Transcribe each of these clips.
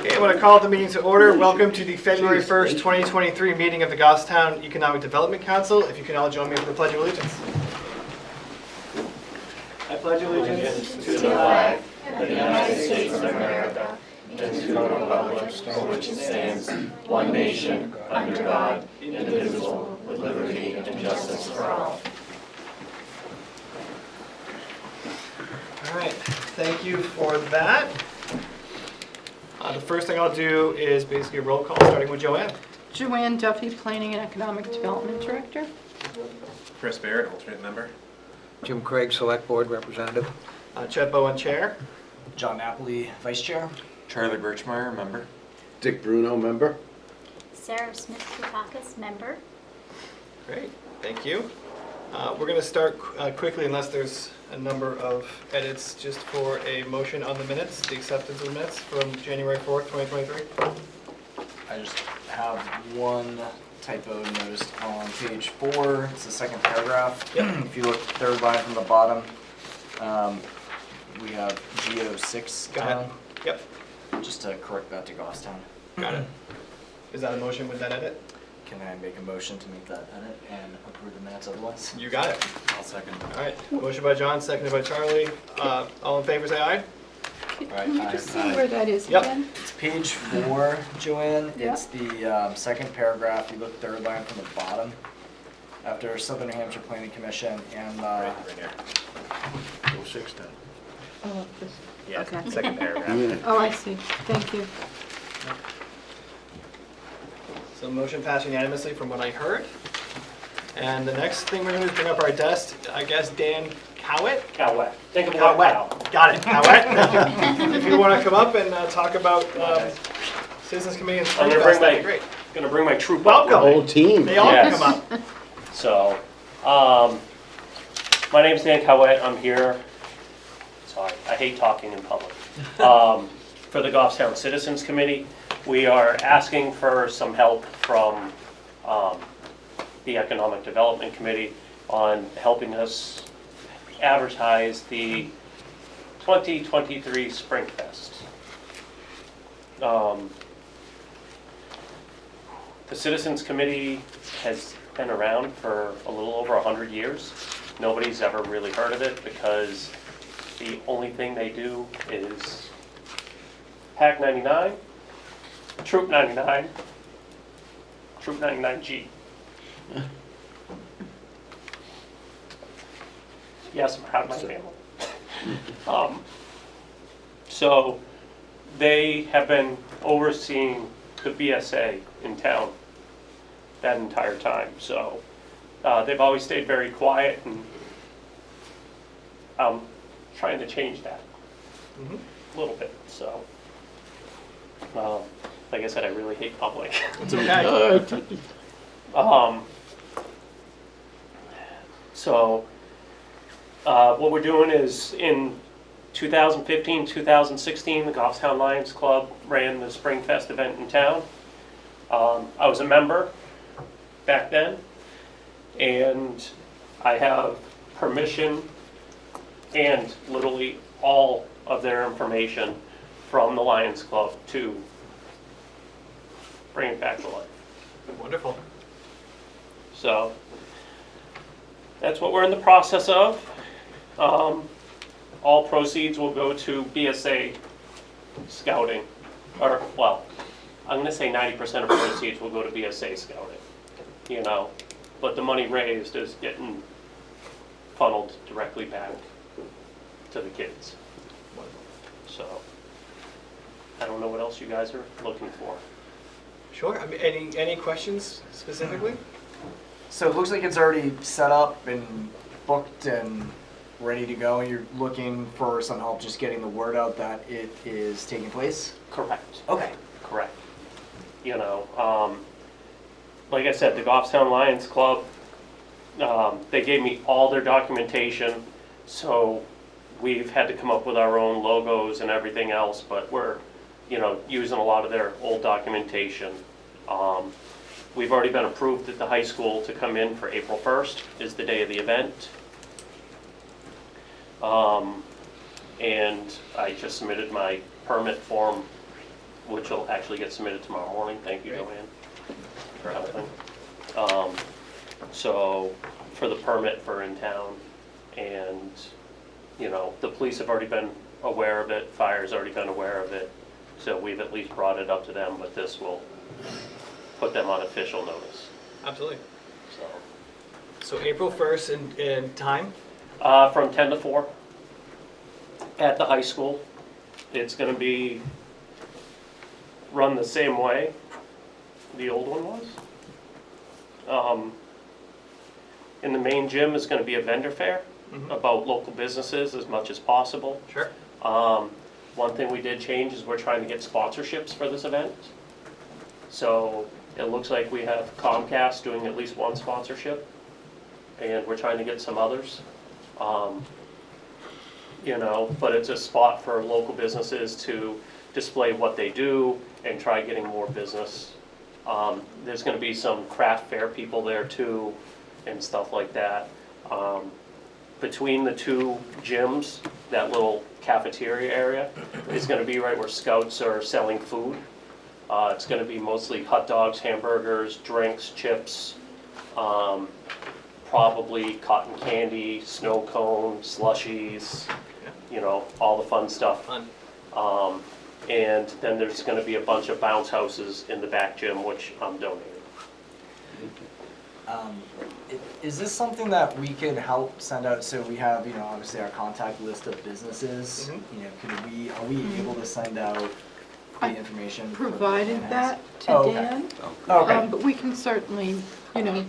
Okay, I want to call the meeting to order. Welcome to the February 1st, 2023 meeting of the Goffstown Economic Development Council. If you can all join me for the Pledge of Allegiance. I pledge allegiance to the flag of the United States of America and to the republic for which it stands, one nation, under God, indivisible, with liberty and justice for all. All right, thank you for that. The first thing I'll do is basically a roll call, starting with Joanne. Joanne Duffy, Planning and Economic Development Director. Chris Barrett, alternate member. Jim Craig, Select Board Representative. Chet Bowen, Chair. John Napoli, Vice Chair. Charlie Birchmeyer, member. Dick Bruno, member. Sarah Smith-Kutakis, member. Great, thank you. We're going to start quickly, unless there's a number of edits, just for a motion on the minutes, the acceptance of the minutes from January 4th, 2023. I just have one typo noticed on page 4. It's the second paragraph. Yep. If you look third line from the bottom, we have GO6 Go ahead. Yep, Just to correct that to Goffstown. got it. Is that a motion with that edit? Can I make a motion to make that edit and approve the minutes otherwise? You got it. I'll second. All right, motion by John, seconded by Charlie. All in favor, say aye. Can you just see Aye. where that is Yep. again? It's page 4, Joanne. Yeah. It's the second paragraph. You look third line from the bottom. After Southern New Hampshire Planning Commission and Right here. Go 610. Oh, this, Yeah, okay. second paragraph. Oh, I see. Thank you. So motion passed unanimously from what I heard. And the next thing we're going to do is bring up our desk, I guess, Dan Cowett? Cowett. Think of the Cowett. word cow. Got it, Cowett. If you want to come up and talk about Citizens Committee and I'm Spring gonna Fest, bring that'd be my great. gonna bring my troop Welcome. The up. whole team. They all Yes. can come up. So, my name's Dan Cowett. I'm here. Sorry, I hate talking in public. For the Goffstown Citizens Committee, we are asking for some help from the Economic Development Committee on helping us advertise the 2023 Spring Fest. The Citizens Committee has been around for a little over 100 years. Nobody's ever really heard of it because the only thing they do is PAC 99, Troop 99, Troop 99G. Yes, I'm proud of my family. So they have been overseeing the BSA in town that entire time. So they've always stayed very quiet, and I'm trying to change that a little bit. So, like I said, I really hate public. It's okay. So what we're doing is in 2015, 2016, the Goffstown Lions Club ran the Spring Fest event in town. I was a member back then, and I have permission and literally all of their information from the Lions Club to bring it back to life. Wonderful. So that's what we're in the process of. All proceeds will go to BSA scouting, or well, I'm going to say 90% of proceeds will go to BSA scouting, you know, but the money raised is getting funneled directly back to the kids. So I don't know what else you guys are looking for. Sure. I mean, any questions specifically? So it looks like it's already set up and booked and ready to go. You're looking for some help just getting the word out that it is taking place? Correct. Okay. Correct. You know, like I said, the Goffstown Lions Club, they gave me all their documentation, so we've had to come up with our own logos and everything else, but we're, you know, using a lot of their old documentation. We've already been approved at the high school to come in for April 1st is the day of the event. And I just submitted my permit form which will actually get submitted tomorrow morning. Thank you, Great. Joanne. Kind of thing. So, for the permit for in town, and, you know, the police have already been aware of it, fire's already been aware of it, so we've at least brought it up to them, but this will put them on official notice, Absolutely. so. So April 1st and time? From 10 to 4 at the high school. It's gonna be run the same way the old one was. In the main gym is gonna be a vendor fair Mhm. about local businesses as much as possible. Sure. One thing we did change is we're trying to get sponsorships for this event. So it looks like we have Comcast doing at least one sponsorship, and we're trying to get some others. You know, but it's a spot for local businesses to display what they do and try getting more business. There's gonna be some craft fair people there too, and stuff like that. Between the two gyms, that little cafeteria area is gonna be right where scouts are selling food. It's gonna be mostly hot dogs, hamburgers, drinks, chips, probably cotton candy, snow cones, slushies, you know, all the fun stuff. Fun. And then there's gonna be a bunch of bounce houses in the back gym, which I'm donating. Is this something that we could help send out, so we have, you know, obviously our contact list of businesses? Mhm. You know, are we able to send out the I information? for the Provided Dan that has? to Oh, okay. Dan. Okay. But we can certainly, you know,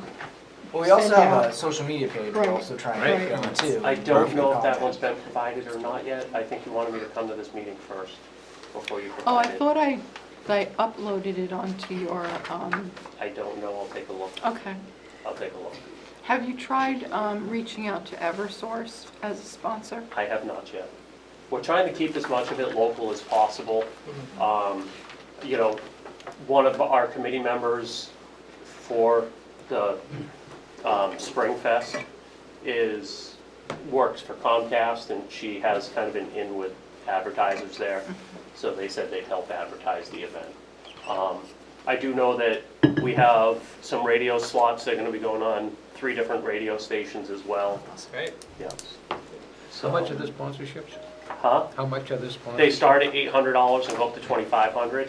Well, we also send have a out- social media page we're Right. also trying Right. to get going too. I don't know if that Contact. one's been provided or not yet. I think you wanted me to come to this meeting first before you oh, I provide it. thought I uploaded it onto your, I don't know, I'll take a look. okay. I'll take a look. Have you tried reaching out to Eversource as a sponsor? I have not yet. We're trying to keep as much of it local as possible. You know, one of our committee members for the Spring Fest works for Comcast, and she has kind of been in with advertisers there. So they said they'd help advertise the event. I do know that we have some radio slots that are gonna be going on 3 different radio stations as well. That's great. Yes. How much are the sponsorships? Huh? How much are the sponsorships? They start at $800 and go up to $2,500.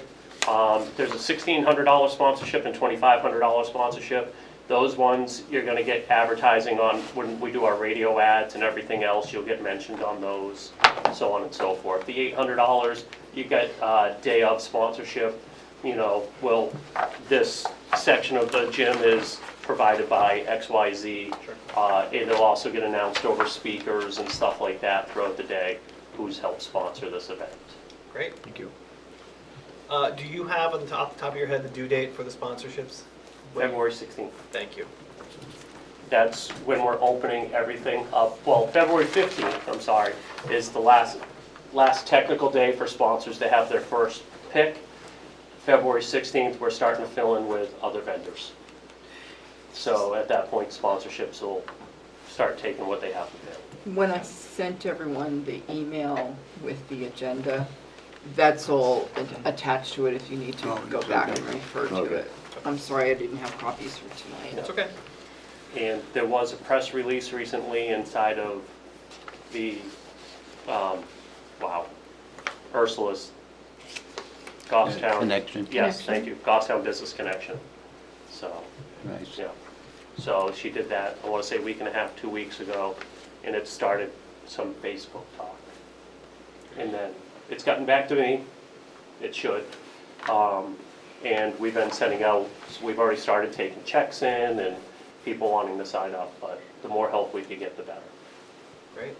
There's a $1,600 sponsorship and $2,500 sponsorship. Those ones, you're gonna get advertising on, when we do our radio ads and everything else, you'll get mentioned on those, so on and so forth. The $800, you get day of sponsorship, you know, this section of the gym is provided by XYZ. Sure. It'll also get announced over speakers and stuff like that throughout the day, who's helped sponsor this event. Great. Thank you. Do you have on the off the top of your head the due date for the sponsorships? February 16th. Thank you. That's when we're opening everything up. Well, February 15th, I'm sorry, is the last technical day for sponsors to have their first pick. February 16th, we're starting to fill in with other vendors. So at that point, sponsorships will start taking what they have to pay. When I sent everyone the email with the agenda, that's all attached to it if you need to Oh, go it's back okay. and refer to Okay. it. I'm sorry I didn't have copies for tonight. It's okay. And there was a press release recently inside of the, Ursula's Goffstown. Connection. Yes, Connection. thank you, Goffstown Business Connection. So, Nice. yeah. So she did that, I want to say a week and a half, 2 weeks ago, and it started some Facebook talk. And then it's gotten back to me, it should. And we've been sending out, so we've already started taking checks in and people wanting to sign up, but the more help we could get, the better. Great.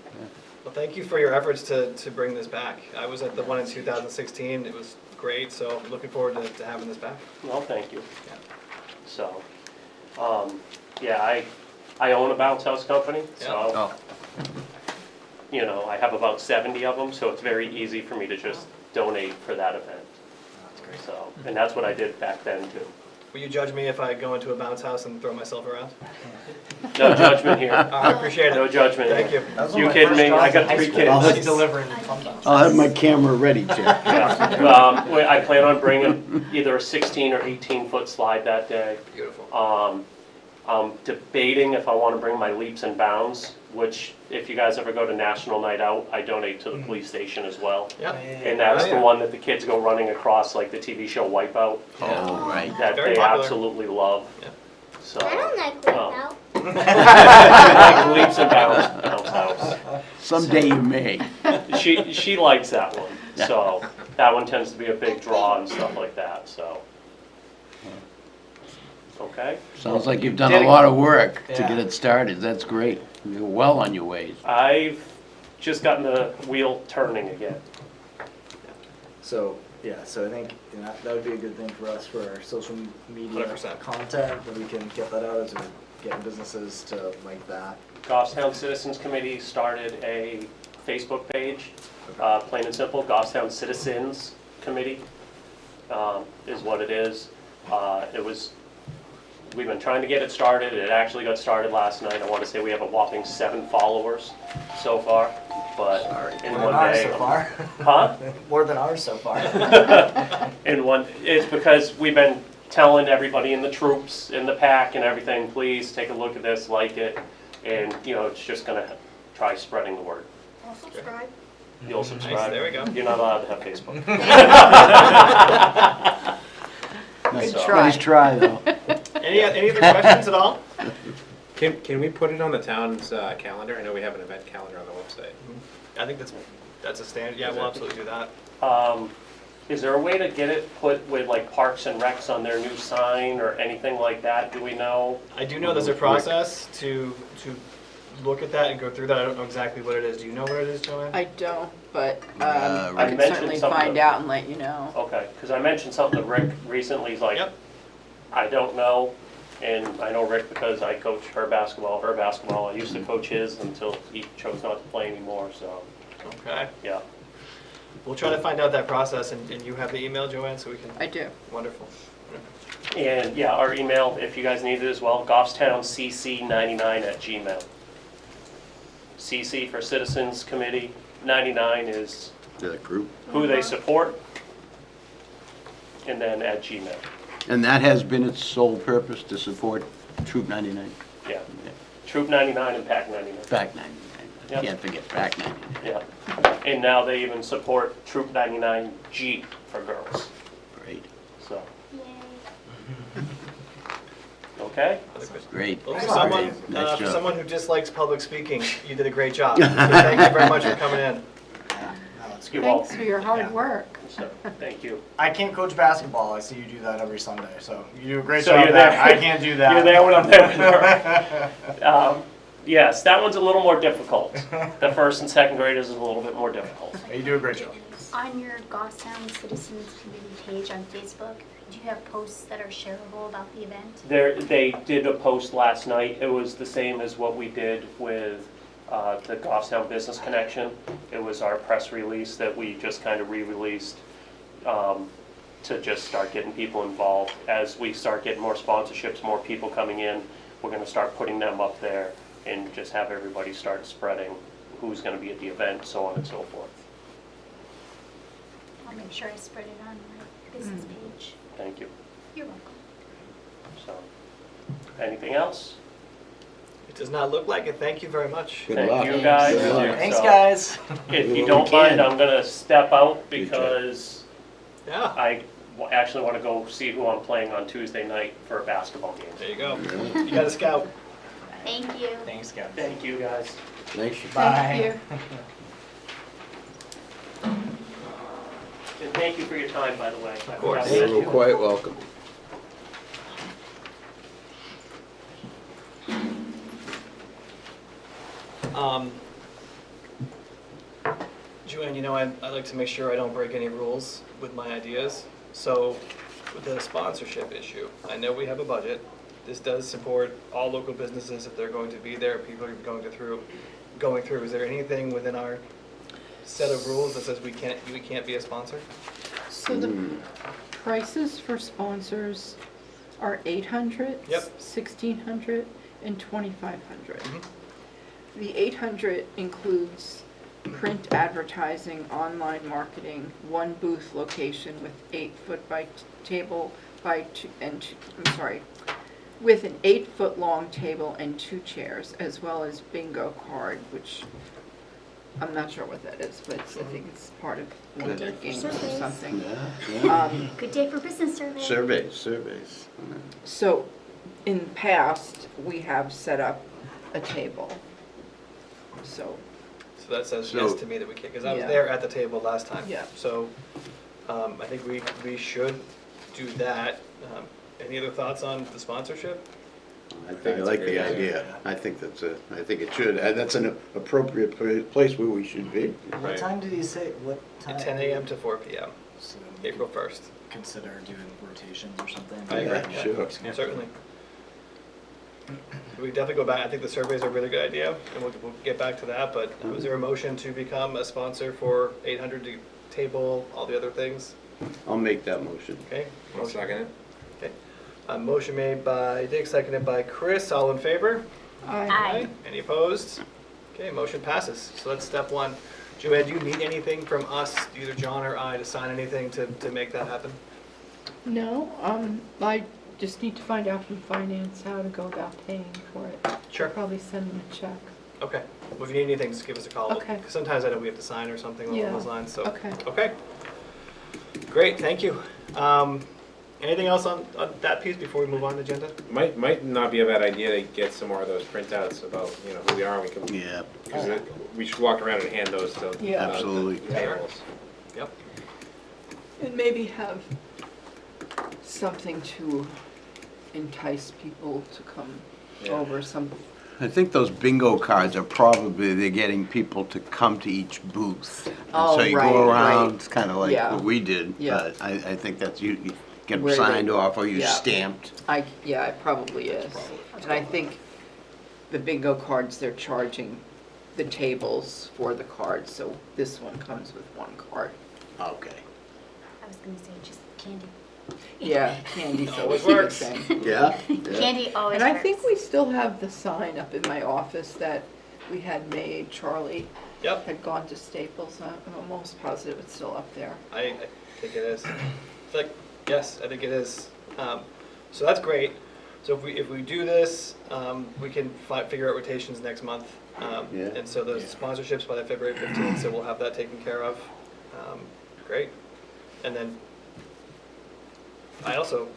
Well, thank you for your efforts to bring this back. I was at the one in 2016. It was great, so I'm looking forward to having this back. Well, thank you. Yeah. So, yeah, I own a bounce house company, so, Oh, you know, I have about 70 of them, so it's very easy for me to just donate for that event. That's great. So, and that's what I did back then too. Will you judge me if I go into a bounce house and throw myself around? No judgment here. I appreciate No it. judgment Thank here. you. That was one You of my kidding first me? jobs I in got high 3 school. kids. Was delivering fun bounce. I'll have my camera ready, Jeff. I plan on bringing either a 16 or 18-foot slide that day. Beautiful. I'm debating if I want to bring my leaps and bounds, which if you guys ever go to National Night Out, I donate to the police station as well. Yep. And that's Oh, the yeah. one that the kids go running across, like the TV show Wipeout, Oh, right. that Very they popular. absolutely love. Yeah. So, I don't like um, Wipeout. like leaps and bounds house. Someday you may. She likes that one, so that one tends to be a big draw and stuff like that, so. Okay, Sounds like you've done a lot of work to get it started. That's great. You're well on your ways. I've just gotten the wheel turning again. So, yeah, so I think that would be a good thing for us for our social media 100%. content, that we can get that out as we're getting businesses to like that. Goffstown Citizens Committee started a Facebook page, plain and simple, Goffstown Citizens Committee is what it is. We've been trying to get it started. It actually got started last night. I want to say we have a whopping 7 followers so far, but in More one than ours day. so far. Huh? More than ours so far. It's because we've been telling everybody in the troops, in the pack and everything, please take a look at this, like it, and, it's just gonna try spreading the word. I'll subscribe. You'll Nice, subscribe. there we go. You're not allowed to have Facebook. Nice So- Nice try, though. Any other questions at all? Can we put it on the town's calendar? I know we have an event calendar on the website. I think that's a standard. Yeah, we'll absolutely do that. Is there a way to get it put with like Parks and Recs on their new sign or anything like that? Do we know? I do know there's a process to look at that and go through that. I don't know exactly what it is. Do you know what it is, Joanne? I don't, but I I can mentioned certainly something. find out and let you know. Okay, because I mentioned something to Rick recently. He's like, Yep. I don't know. And I know Rick because I coach her basketball. I used to coach his until he chose not to play anymore, so, Okay. yeah. We'll try to find out that process, and you have the email, Joanne, so we can. I do. Wonderful. And yeah, our email, if you guys need it as well, goffstowncc99@gmail. CC for Citizens Committee, 99 is The group. who they support, and then at Gmail. And that has been its sole purpose, to support Troop 99. Yeah. Troop 99 and PAC 99. Pac 99. Yep. Can't forget Pac 99. Yeah. And now they even support Troop 99G for girls. Great, So, Yay. okay? great. Well, Great. Nice for job. someone who dislikes public speaking, you did a great job. So thank you very much for coming in. Yeah, no, it's good. You're Thanks welcome. for your hard Yeah. work. So, thank you. I can't coach basketball. I see you do that every Sunday, so you do a great So job. you're at that. there. I can't do that. You're there when I'm there with her. Yes, that one's a little more difficult. The first and second graders is a little bit more difficult. You do a great job. On your Goffstown Citizens Committee page on Facebook, do you have posts that are shareable about the event? They did a post last night. It was the same as what we did with the Goffstown Business Connection. It was our press release that we just kind of re-released to just start getting people involved. As we start getting more sponsorships, more people coming in, we're going to start putting them up there and just have everybody start spreading who's going to be at the event, so on and so forth. I'll make sure I spread it on my business page. Thank you. You're welcome. So, anything else? It does not look like it. Thank you very much. Good Thank luck. you, guys. Good luck. Thanks, So, guys. If We you will don't we can. mind, I'm gonna step out Good because Yeah, I actually want to go see who I'm playing on Tuesday night for a basketball game. there you go. You got a scout. Thank you. Thanks, guys. Thank you, guys. Thanks. Thank you. And thank you for your time, by the way. Of course. You're quite welcome. Joanne, I like to make sure I don't break any rules with my ideas. So with the sponsorship issue, I know we have a budget. This does support all local businesses if they're going to be there, people are going through. Is there anything within our set of rules that says we can't be a sponsor? So the prices for sponsors are 800, Yep. 1600, and 2500. Mhm. The 800 includes print advertising, online marketing, one booth location with 8-foot by table by two, and two, I'm sorry, with an 8-foot long table and 2 chairs, as well as bingo card, which I'm not sure what that is, but I think it's part of one of their games or Surveys. something. Yeah, yeah. Good day for business survey. Surveys. So, in the past, we have set up a table. So, So that says So- yes to me that we can, because I was Yeah. there at the table last time. Yeah. So, I think we should do that. Any other thoughts on the sponsorship? I think, I like the idea. I think I think it should, that's an appropriate place where we should be. What Right. time did he say? What time? 10 a.m. to 4 p.m., So April 1st. consider doing rotations or something. I agree. Yeah, sure. Certainly. We definitely go back, I think the surveys are a really good idea, and we'll get back to that, but is there a motion to become a sponsor for 800 to table, all the other things? I'll make that motion. Okay? I'll second it. Okay. Motion made by Dick, seconded by Chris, all in favor? Aye. Any opposed? Okay, motion passes. So that's step one. Joanne, do you need anything from us, either John or I, to sign anything to make that happen? no, I just need to find out from finance how to go about paying for it. Sure. I'll probably send them a check. Okay. Well, if you need anything, just give us a call. Okay. 'Cause sometimes I know we have to sign or something along Yeah. those lines, so. Okay. Okay. Great, thank you. Anything else on that piece before we move on to the agenda? Might not be a bad idea to get some more of those printouts about, who we are, and we can, Yeah, because we should walk around and hand those to. Yeah. the Absolutely. tables. Yep. And maybe have something to entice people to come Yeah. over, some, I think those bingo cards are probably, they're getting people to come to each booth. And Oh, so you right, go right. around, it's kind of like Yeah. what we did. Yeah. But I think that's, you get them Where they- signed off or you yeah. stamped. yeah, it probably is. And I think the bingo cards, they're charging the tables for the cards, so this one comes with one card. Okay. I was gonna say just candy. Yeah, candy's Always always a good works. thing. Yeah? Candy always And I works. think we still have the sign up in my office that we had made. Charlie Yep, had gone to Staples. I'm almost positive it's still up there. I think it is. It's like, yes, I think it is. So that's great. So if we do this, we can figure out rotations next month. Yeah. And so the sponsorships by the February 15th, so we'll have that taken care of. Great. And then I also,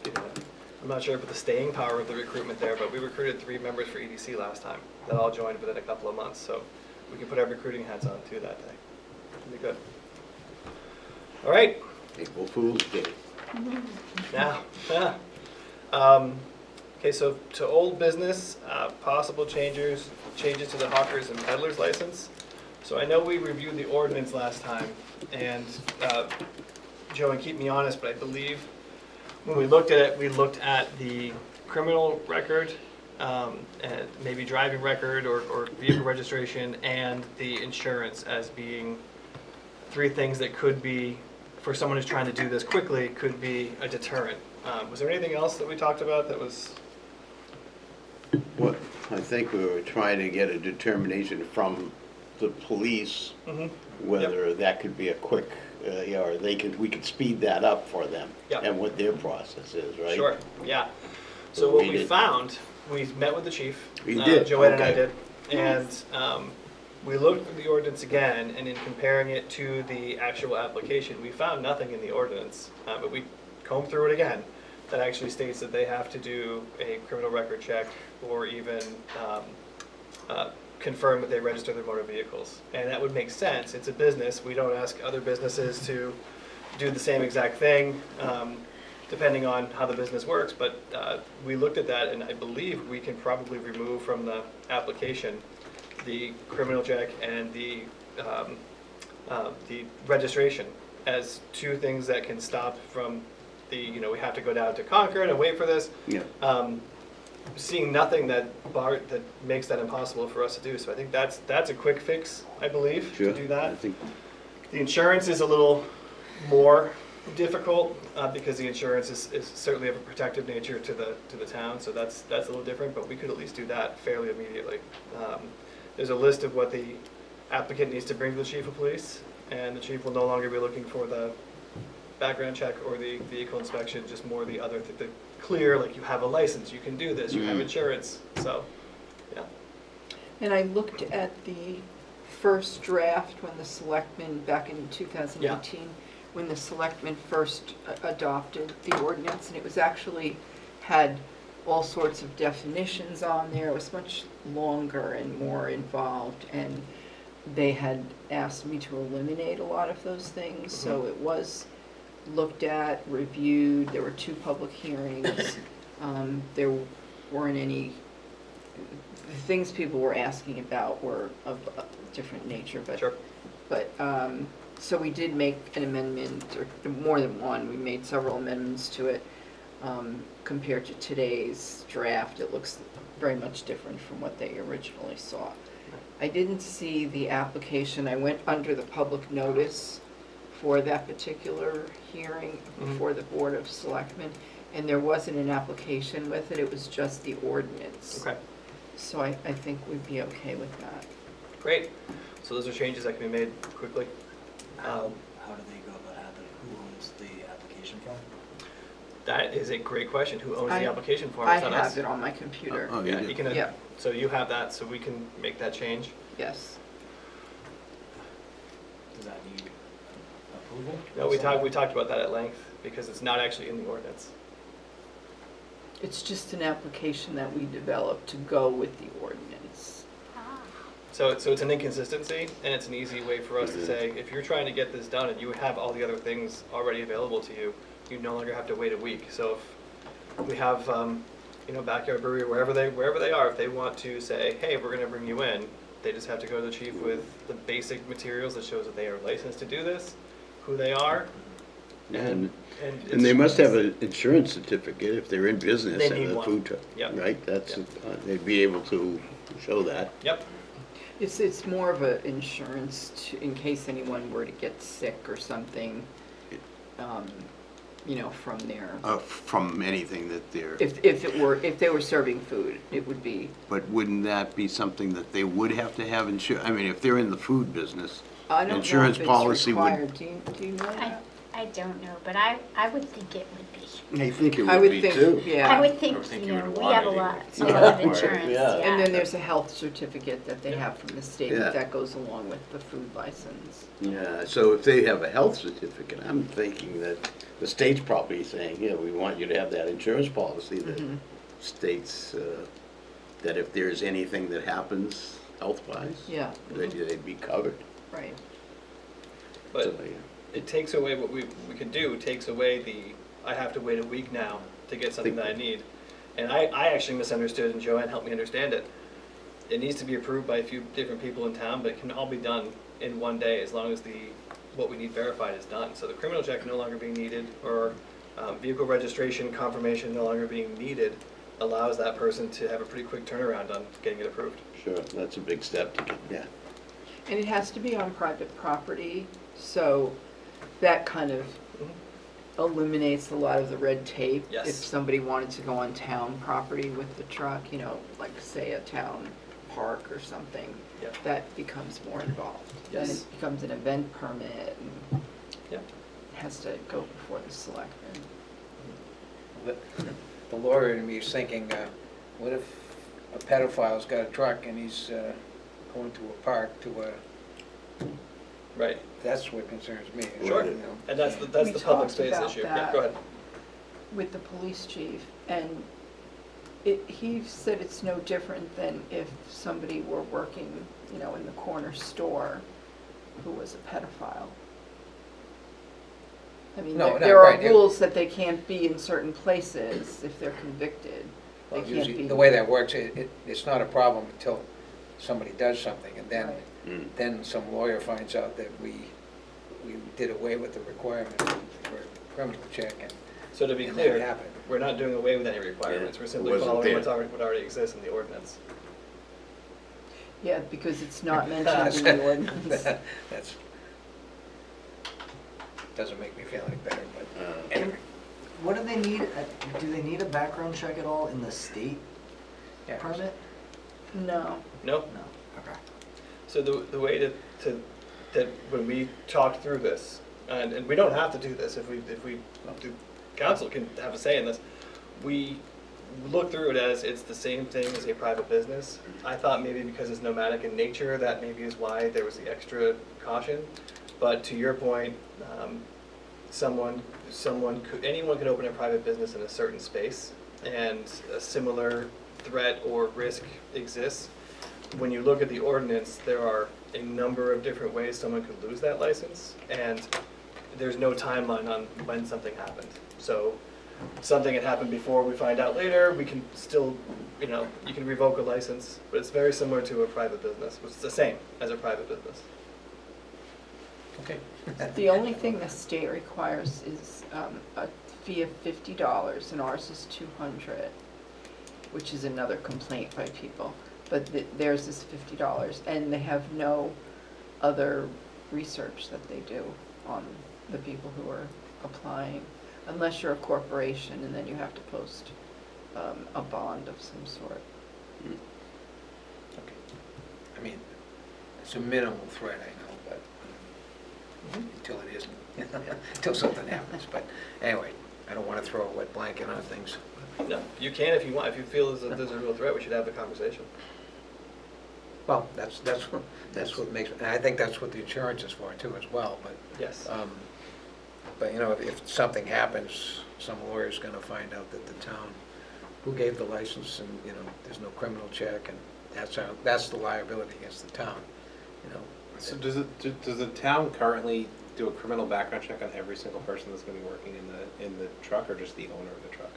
I'm not sure about the staying power of the recruitment there, but we recruited 3 members for EDC last time that all joined within a couple of months. So we can put our recruiting hats on too that day. It'll be good. All right. April Fool's Day. Now, okay, so to old business, possible changes to the hawkers and peddlers license. So I know we reviewed the ordinance last time, and Joe, and keep me honest, but I believe when we looked at it, we looked at the criminal record, and maybe driving record or vehicle registration, and the insurance as being 3 things that could be, for someone who's trying to do this quickly, could be a deterrent. Was there anything else that we talked about that was? What, I think we were trying to get a determination from the police whether that could be a quick, or we could speed that up for them. Yep. And what their process is, right? Sure, yeah. So what We we did- found, we met with the chief. We did, Joanne and I okay. did. And we looked through the ordinance again, and in comparing it to the actual application, we found nothing in the ordinance. But we combed through it again that actually states that they have to do a criminal record check or even confirm that they register their motor vehicles. And that would make sense. It's a business. We don't ask other businesses to do the same exact thing, depending on how the business works. But we looked at that, and I believe we can probably remove from the application the criminal check and the registration as 2 things that can stop from the, we have to go down to Concord and wait for this. Yeah. Seeing nothing that makes that impossible for us to do. So I think that's a quick fix, I believe, Sure. to do that. I think, The insurance is a little more difficult because the insurance is certainly of a protective nature to the town, so that's a little different, but we could at least do that fairly immediately. There's a list of what the applicant needs to bring to the chief of police, and the chief will no longer be looking for the background check or the vehicle inspection, just more the other, the clear, like you have a license, you can do this, you have insurance, so, yeah. And I looked at the first draft when the selectmen, back in 2018, when the selectmen first adopted the ordinance, and it was actually, had all sorts of definitions on there. It was much longer and more involved, and they had asked me to eliminate a lot of those things, so it was looked at, reviewed, there were 2 public hearings. There weren't any, the things people were asking about were of a different nature, but, Sure. but, so we did make an amendment, or more than one, we made several amendments to it. Compared to today's draft, it looks very much different from what they originally saw. I didn't see the application, I went under the public notice for that particular hearing before the Board of Selectmen, and there wasn't an application with it, it was just the ordinance. Okay, So I think we'd be okay with that. great. So those are changes that can be made quickly. How do they go about having, who owns the application form? That is a great question. Who owns the I- application form? I It's not us. have it on my computer, Oh, Yeah, you you do. can, Yeah. so you have that, so we can make that change. yes. Does that need approval? No, we talked about that at length, because it's not actually in the ordinance. It's just an application that we developed to go with the ordinance. Ah, So it's an inconsistency, and it's an easy way for us to say, if you're trying to get this done and you have all the other things already available to you, you no longer have to wait a week. So if we have, Backyard Brewery, wherever they are, if they want to say, hey, we're gonna bring you in, they just have to go to the chief with the basic materials that shows that they are licensed to do this, who they are, And and they must have an insurance certificate if they're in business They and need a one. food truck, Yep. right? That's, Yep. they'd be able to show that. Yep, It's more of a insurance to, in case anyone were to get sick or something, from there. From anything that they're, If they were serving food, it would be, but wouldn't that be something that they would have to have I mean, if they're in the food business, I don't know insurance if it's policy would. required. Do you know that? I don't know, but I would think it would be. I think it I would would be think, too. yeah. I would think, I would think you you know, would we want have a it. lot It's of not required. insurance, Yeah. And then yeah. there's a health certificate that they have from the state Yeah. that goes along with the food license. Yeah, so if they have a health certificate, I'm thinking that the state's probably saying, yeah, we want you to have that insurance policy that Mhm. states that if there's anything that happens health-wise, Yeah, that they'd be covered. right. but So, yeah. it takes away what we could do, takes away I have to wait a week now to get something that I need. And I actually misunderstood, and Joanne helped me understand it. It needs to be approved by a few different people in town, but it can all be done in one day as long as what we need verified is done. So the criminal check no longer being needed, or vehicle registration confirmation no longer being needed, allows that person to have a pretty quick turnaround on getting it approved. Sure, that's a big step to get, yeah. And it has to be on private property, so that kind of eliminates a lot of the red tape. Yes. If somebody wanted to go on town property with the truck, like say a town park or something, Yep. that becomes more involved. Then Yes. it becomes an event permit and Yep. it has to go before the selectmen. The lawyer in me is thinking, what if a pedophile's got a truck and he's going to a park Right. that's what concerns me. Sure. you know. And that's the We public talked space about issue. Yeah, that. go ahead. With the police chief, and he said it's no different than if somebody were working, in the corner store who was a pedophile. I mean, No, there are right, yeah. rules that they can't be in certain places if they're convicted. They Well, can't usually, be. the way that works, it's not a problem until somebody does something, and then, Right. then some lawyer finds out that we did away with the requirement for criminal check, and So to be and clear, that happened. we're not doing away with any requirements. Yeah, We're it simply wasn't following there. what already exists in the ordinance. Yeah, because it's not mentioned in the ordinance. That's, doesn't make me feel any better, but Uh, anyway. What do they need? Do they need a background check at all in the state Yeah. permit? No. Nope. No. Okay. So the way that when we talked through this, and we don't have to do this if we the council can have a say in this, we look through it as it's the same thing as a private business. I thought maybe because it's nomadic in nature, that maybe is why there was the extra caution. But to your point, anyone could open a private business in a certain space, and a similar threat or risk exists. When you look at the ordinance, there are a number of different ways someone could lose that license, and there's no timeline on when something happened. So something had happened before, we find out later, we can still, you can revoke a license, but it's very similar to a private business, which is the same as a private business. Okay. The only thing the state requires is a fee of $50, and ours is $200, which is another complaint by people. But theirs is $50, and they have no other research that they do on the people who are applying, unless you're a corporation, and then you have to post a bond of some sort. Okay. I mean, it's a minimal threat, I know, but until it isn't, until something happens. But anyway, I don't want to throw a wet blanket on things. No, you can if you want. If you feel there's a real threat, we should have the conversation. Well, that's what makes, and I think that's what the insurance is for too, as well. But Yes. but if something happens, some lawyer's going to find out that the town who gave the license, and there's no criminal check, and that's the liability against the town. So does the town currently do a criminal background check on every single person that's going to be working in the truck, or just the owner of the truck?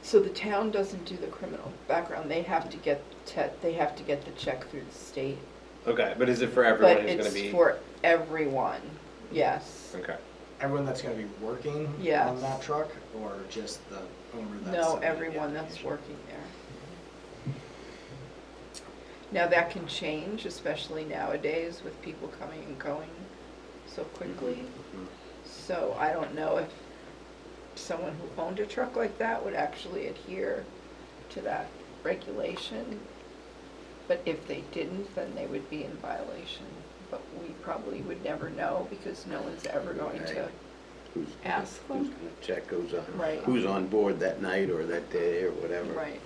So the town doesn't do the criminal background. They have to get the check through the state. Okay, but is it for everyone But who's going to be? it's for everyone, yes. Okay. Everyone that's going to be working Yes. on that truck, or just the owner that's No, submitted the everyone that's application? working there. Now, that can change, especially nowadays with people coming and going so quickly. Mhm. So I don't know if someone who owned a truck like that would actually adhere to that regulation. But if they didn't, then they would be in violation. But we probably would never know, because no one's ever going to ask Who's them. going to check who's on, Right. who's on board that night or that day or whatever. Right.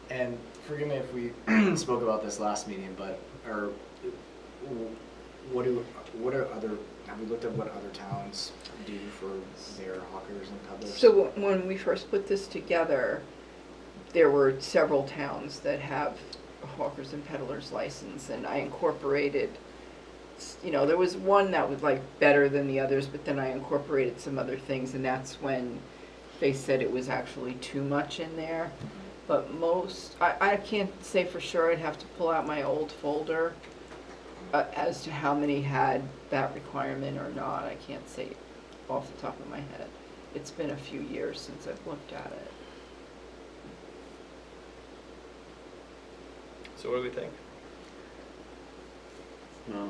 And forgive me if we spoke about this last meeting, but have we looked at what other towns do for their hawkers and peddlers? So when we first put this together, there were several towns that have a hawkers and peddlers license, and I incorporated, there was one that was like better than the others, but then I incorporated some other things, and that's when they said it was actually too much in there. But most, I can't say for sure, I'd have to pull out my old folder as to how many had that requirement or not. I can't say off the top of my head. It's been a few years since I've looked at it. So what do we think? Well,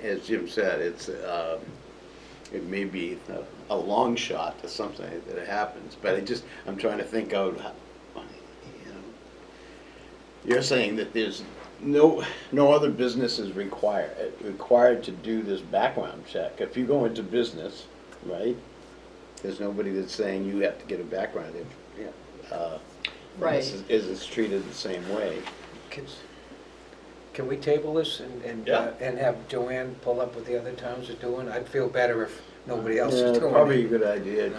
as Jim said, it may be a long shot to something that happens, but I'm trying to think out, you're saying that there's no other business is required to do this background check. If you go into business, right, there's nobody that's saying you have to get a background. Right. It's treated the same way. Can we table this and have Joanne pull up what the other towns are doing? I'd feel better if nobody else is doing it. Probably a good idea.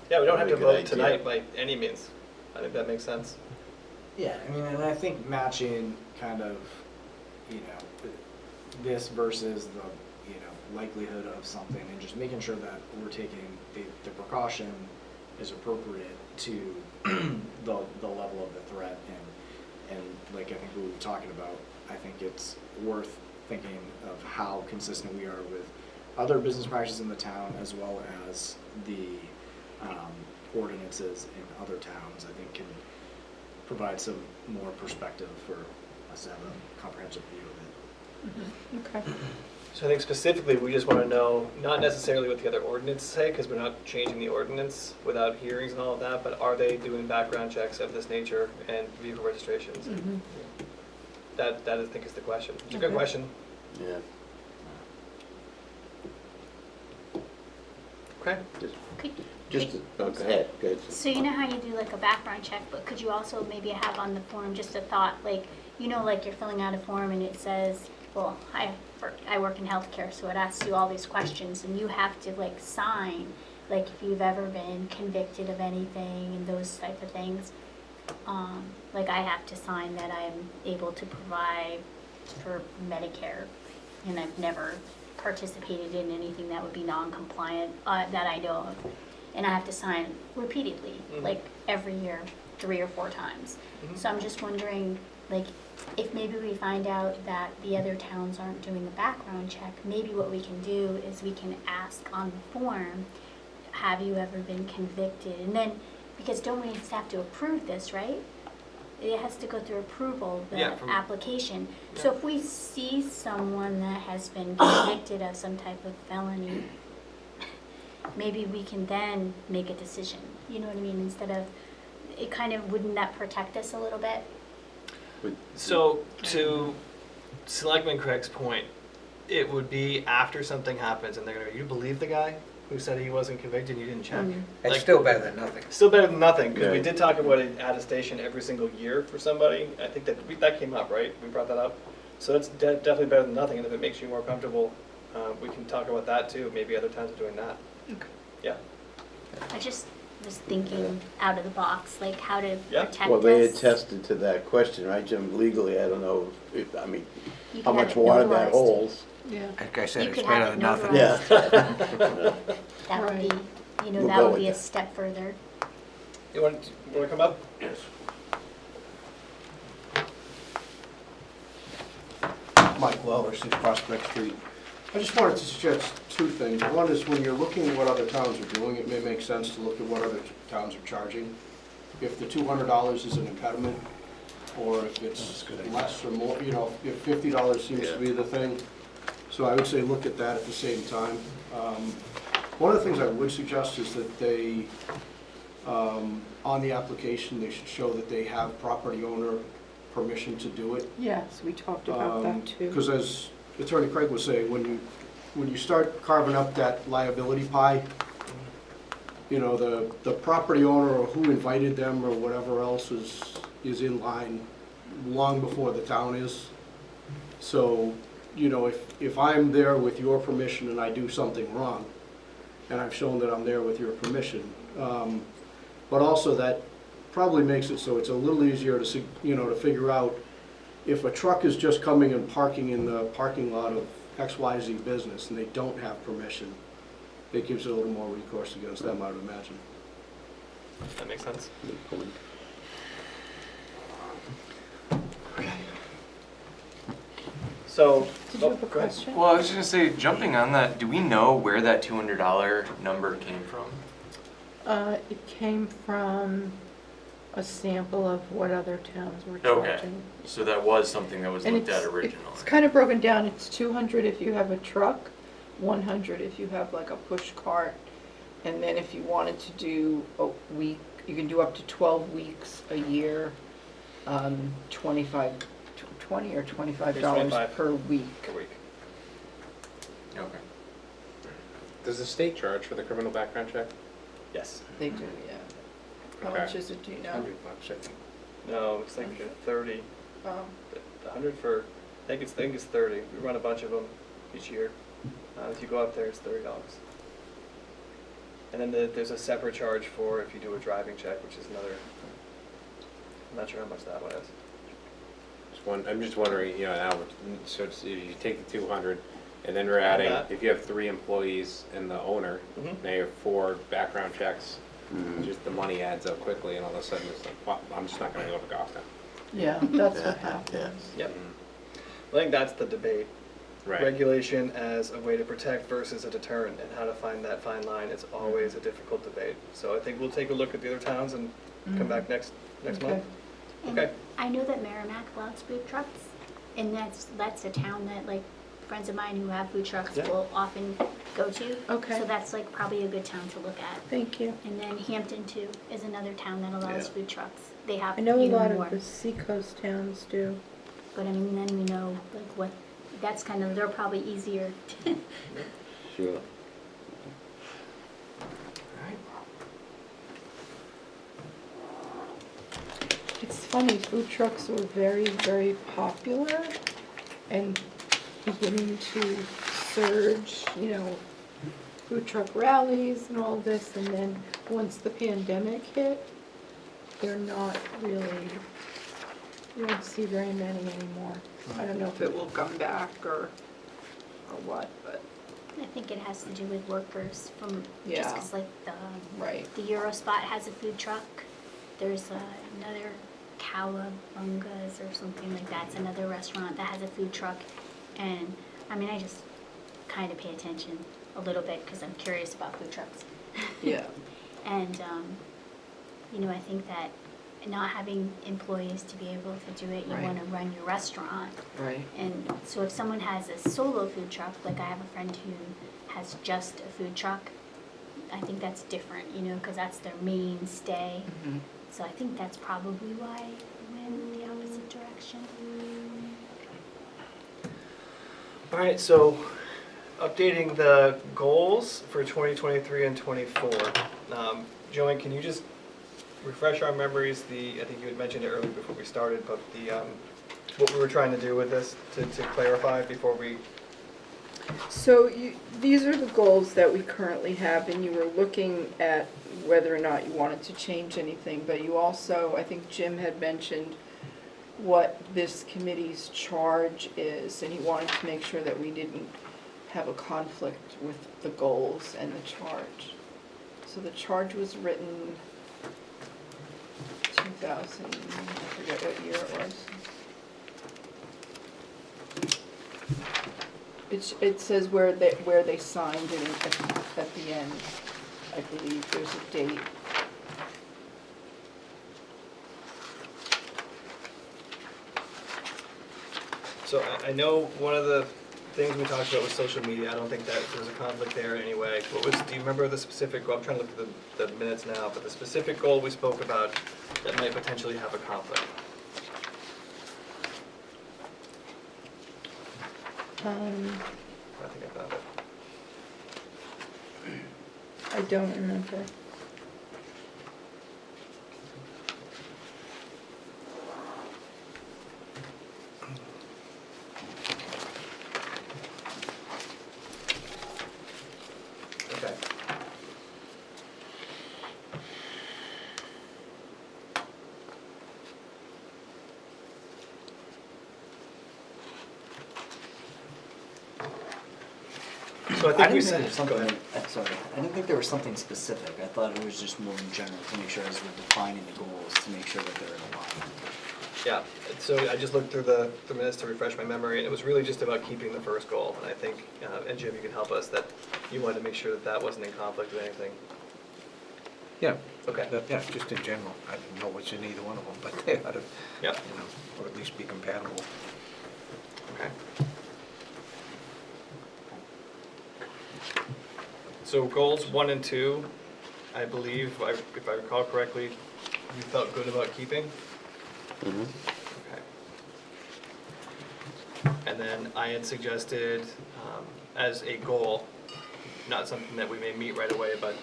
Yeah, we don't have to Good vote idea. tonight by any means. I think that makes sense. Yeah, I mean, and I think matching kind of, this versus the, likelihood of something, and just making sure that we're taking the precaution is appropriate to the level of the threat, and like I think we were talking about, I think it's worth thinking of how consistent we are with other business practices in the town, as well as the ordinances in other towns. I think can provide some more perspective for us to have a comprehensive view of it. Okay. So I think specifically, we just want to know, not necessarily what the other ordinances say, because we're not changing the ordinance without hearings and all of that, but are they doing background checks of this nature and vehicle registrations? Mhm. That I think is the question. It's a good Okay. question. Yeah. Okay. Could, Just, could- oh, go ahead, go ahead. So you know how you do like a background check, but could you also maybe have on the form just a thought, like, you know, like you're filling out a form and it says, well, I work in healthcare, so it asks you all these questions and you have to like sign, like if you've ever been convicted of anything and those type of things. Like I have to sign that I'm able to provide for Medicare and I've never participated in anything that would be non-compliant, that I know of. And I have to sign repeatedly, like every year, 3 or 4 times. So I'm just wondering, like, if maybe we find out that the other towns aren't doing a background check, maybe what we can do is we can ask on the form, have you ever been convicted? And then, because don't we have to approve this, right? It has to go through approval, the Yeah, from- application. So if we see someone that has been convicted of some type of felony, maybe we can then make a decision. You know what I mean? Instead of, it kind of, wouldn't that protect us a little bit? So to Selectman Craig's point, it would be after something happens and they're gonna go, you believe the guy who said he wasn't convicted and you didn't check? It's Like, still better than nothing. still better than nothing, because we Right. did talk about an attestation every single year for somebody. I think that came up, right? We brought that up. So that's definitely better than nothing, and if it makes you more comfortable, we can talk about that too. Maybe other towns are doing that. Okay. Yeah. I just was thinking out of the box, like how to Yeah. protect us. Well, they attested to that question, right, Jim? Legally, I don't know, I mean, You how could have much it water that notarized. holds. Yeah. Like I said, You it's could better have than it nothing. Yeah. That would be, you know, We'll that go would with be a that. step further. You want to come up? Yes. Mike Weller, 6 Prospect Street. I just wanted to suggest 2 things. One is when you're looking at what other towns are doing, it may make sense to look at what other towns are charging. If the $200 is an impediment, or if it's less or more, you know, if $50 seems to be the thing. So I would say look at that at the same time. One of the things I would suggest is that they, on the application, they should show that they have property owner permission to do it. Yes, we talked about that too. Because as Attorney Craig was saying, when you start carving up that liability pie, you know, the property owner or who invited them or whatever else is in line long before the town is. So, you know, if I'm there with your permission and I do something wrong, and I've shown that I'm there with your permission, but also that probably makes it so it's a little easier to see, you know, to figure out if a truck is just coming and parking in the parking lot of XYZ business and they don't have permission, it gives it a little more recourse against them, I would imagine. That makes sense. So, Did you have a go ahead. question? Well, I was just gonna say, jumping on that, do we know where that $200 number came from? It came from a sample of what other towns were Okay. charging. So that was something that was And looked at it's originally. kind of broken down. It's 200 if you have a truck, 100 if you have like a push cart, and then if you wanted to do a week, you can do up to 12 weeks a year, 20 or $25 $25 per week. Per week. Okay. Does the state charge for the criminal background check? Yes. They do, yeah. How Okay. much is it, do you know? $100, I think. No, it's like 30. Um, The 100 for, I think it's 30. We run a bunch of them each year. If you go up there, it's $30. And then there's a separate charge for if you do a driving check, which is another, I'm not sure how much that one is. I'm just wondering, you know, now, so if you take the 200, and then we're adding, Yeah. if you have 3 employees and the owner, Mhm. now you have 4 background checks, just the money adds up quickly, and all of a sudden it's like, well, I'm just not gonna go to Goffstown. Yeah, that's what Yeah, happens. Yep. I think that's the debate. Right. Regulation as a way to protect versus a deterrent, and how to find that fine line is always a difficult debate. So I think we'll take a look at the other towns and come back next Okay. month. And Okay. I know that Merrimack allows food trucks. And that's a town that like friends of mine who have food trucks Yeah. will often go to. Okay. So that's like probably a good town to look at. Thank you. And then Hampton too is another town that allows Yeah. food trucks. They have I know a even lot more. of the seacoast towns do. But I mean, then we know like what, that's kind of, they're probably easier. Sure. It's funny, food trucks were very, very popular and beginning to surge, you know, food truck rallies and all this, and then once the pandemic hit, they're not really, you don't see very many anymore. I don't know if it will come back or what, but, I think it has to do with workers from, Yeah. just 'cause like right. the Eurospot has a food truck. There's another Cowabungas or something like that. It's another restaurant that has a food truck. And I mean, I just kind of pay attention a little bit because I'm curious about food trucks. Yeah. And, you know, I think that not having employees to be able to do it, you Right. want to run your restaurant. Right. And so if someone has a solo food truck, like I have a friend who has just a food truck, I think that's different, you know, because that's their mainstay. Mhm. So I think that's probably why it went in the opposite direction. All right, so updating the goals for 2023 and 24. Joanne, can you just refresh our memories? I think you had mentioned it earlier before we started, but what we were trying to do with this to clarify before we. So these are the goals that we currently have, and you were looking at whether or not you wanted to change anything, but you also, I think Jim had mentioned what this committee's charge is, and he wanted to make sure that we didn't have a conflict with the goals and the charge. So the charge was written 2000, I forget what year it was. It says where they signed it at the end. I believe there's a date. So I know one of the things we talked about was social media. I don't think that there was a conflict there in any way. Do you remember the specific goal? I'm trying to look at the minutes now, but the specific goal we spoke about that might potentially have a conflict. I think I found it. I don't remember. Okay. So I think we didn't said, think there was go something, ahead. sorry, I didn't think there was something specific. I thought it was just more in general to make sure as we're defining the goals, to make sure that they're in alignment. Yeah, so I just looked through the minutes to refresh my memory, and it was really just about keeping the first goal. And I think, and Jim, you can help us, that you wanted to make sure that that wasn't in conflict with anything. Yeah. Okay. Yeah, just in general. I didn't know what's in either one of them, but they ought to, Yeah. you know, or at least be compatible. Okay. So goals 1 and 2, I believe, if I recall correctly, you felt good about keeping? Mhm. Okay. And then I had suggested, as a goal, not something that we may meet right away, but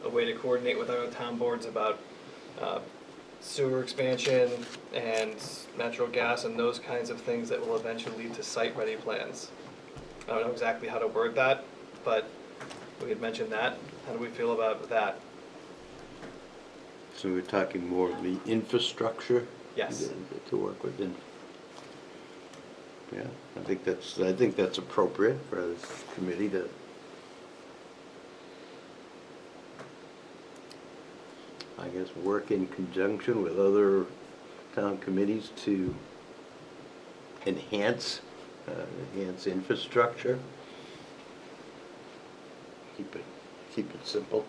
a way to coordinate with our town boards about sewer expansion and natural gas and those kinds of things that will eventually lead to site-ready plans. I don't know exactly how to word that, but we had mentioned that. How do we feel about that? So we're talking more of the infrastructure? Yes. To work with. Yeah, I think that's appropriate for this committee to. I guess work in conjunction with other town committees to enhance infrastructure. Keep it simple.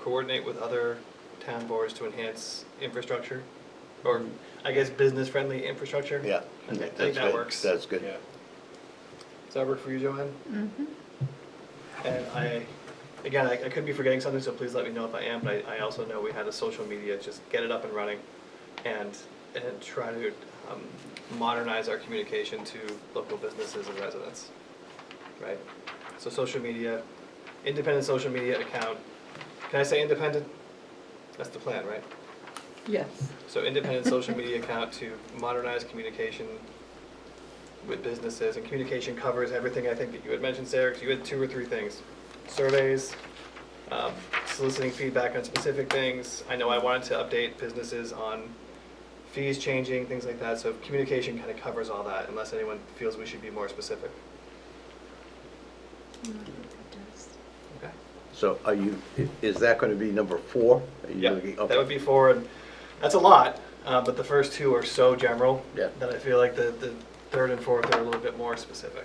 Coordinate with other town boards to enhance infrastructure? or I guess business-friendly infrastructure. Yeah. I think that's that good. works. That's good. Yeah. Does that work for you, Joanne? Mm-hmm. And again, I could be forgetting something, so please let me know if I am, but I also know we had a social media, just get it up and running and try to modernize our communication to local businesses and residents, right? So social media, independent social media account. Can I say independent? That's the plan, right? Yes. So independent social media account to modernize communication with businesses, and communication covers everything I think that you had mentioned, Sarah, 'cause you had 2 or 3 things. Surveys, soliciting feedback on specific things. I know I wanted to update businesses on fees changing, things like that, so communication kind of covers all that, unless anyone feels we should be more specific. Okay. So is that gonna be number 4? Are you Yeah, looking- that okay. would be 4, and that's a lot, but the first 2 are so general Yeah. that I feel like the 3rd and 4th are a little bit more specific.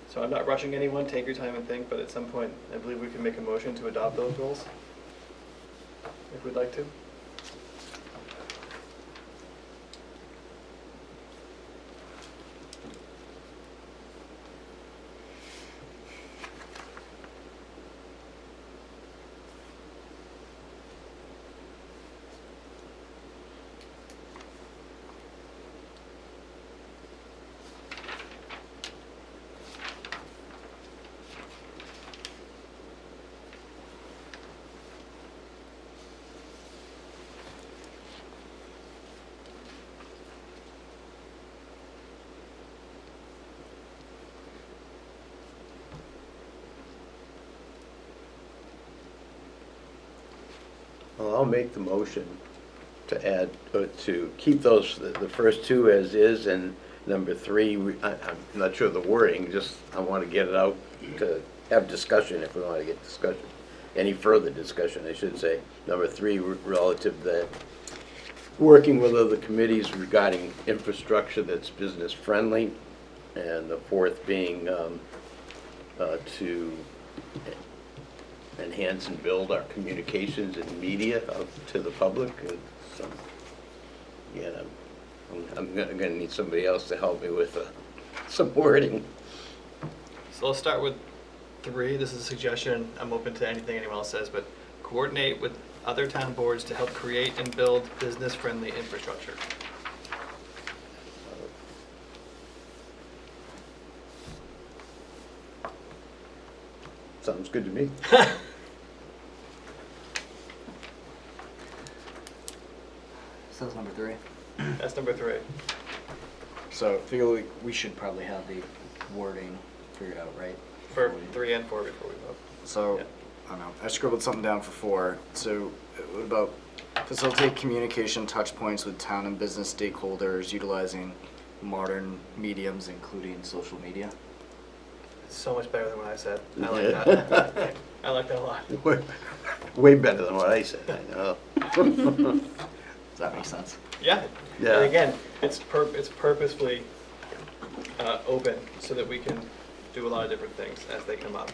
So I'm not rushing anyone, take your time and think, but at some point, I believe we can make a motion to adopt those goals, if we'd like to. Well, I'll make the motion to add, to keep those, the first 2 as is, and number 3, I'm not sure of the wording, just I want to get it out to have discussion if we want to get discussion. Any further discussion, I should say. Number 3, relative to that, working with other committees regarding infrastructure that's business friendly, and the 4th being to enhance and build our communications and media out to the public. So, yeah, I'm gonna need somebody else to help me with some wording. So let's start with 3. This is a suggestion. I'm open to anything anyone else says, but coordinate with other town boards to help create and build business-friendly infrastructure. Sounds good to me. So that's number 3. That's number 3. So I feel like we should probably have the wording figured out, right? For Before we- 3 and 4 before we vote. So, Yeah. I don't know, I scribbled something down for 4. So what about facilitate communication touch points with town and business stakeholders utilizing modern mediums, including social media? It's so much better than what I said. I like that. I like that a lot. Way better than what I said, I know. Does that make sense? Yeah. Yeah. And again, it's purposefully open so that we can do a lot of different things as they come up.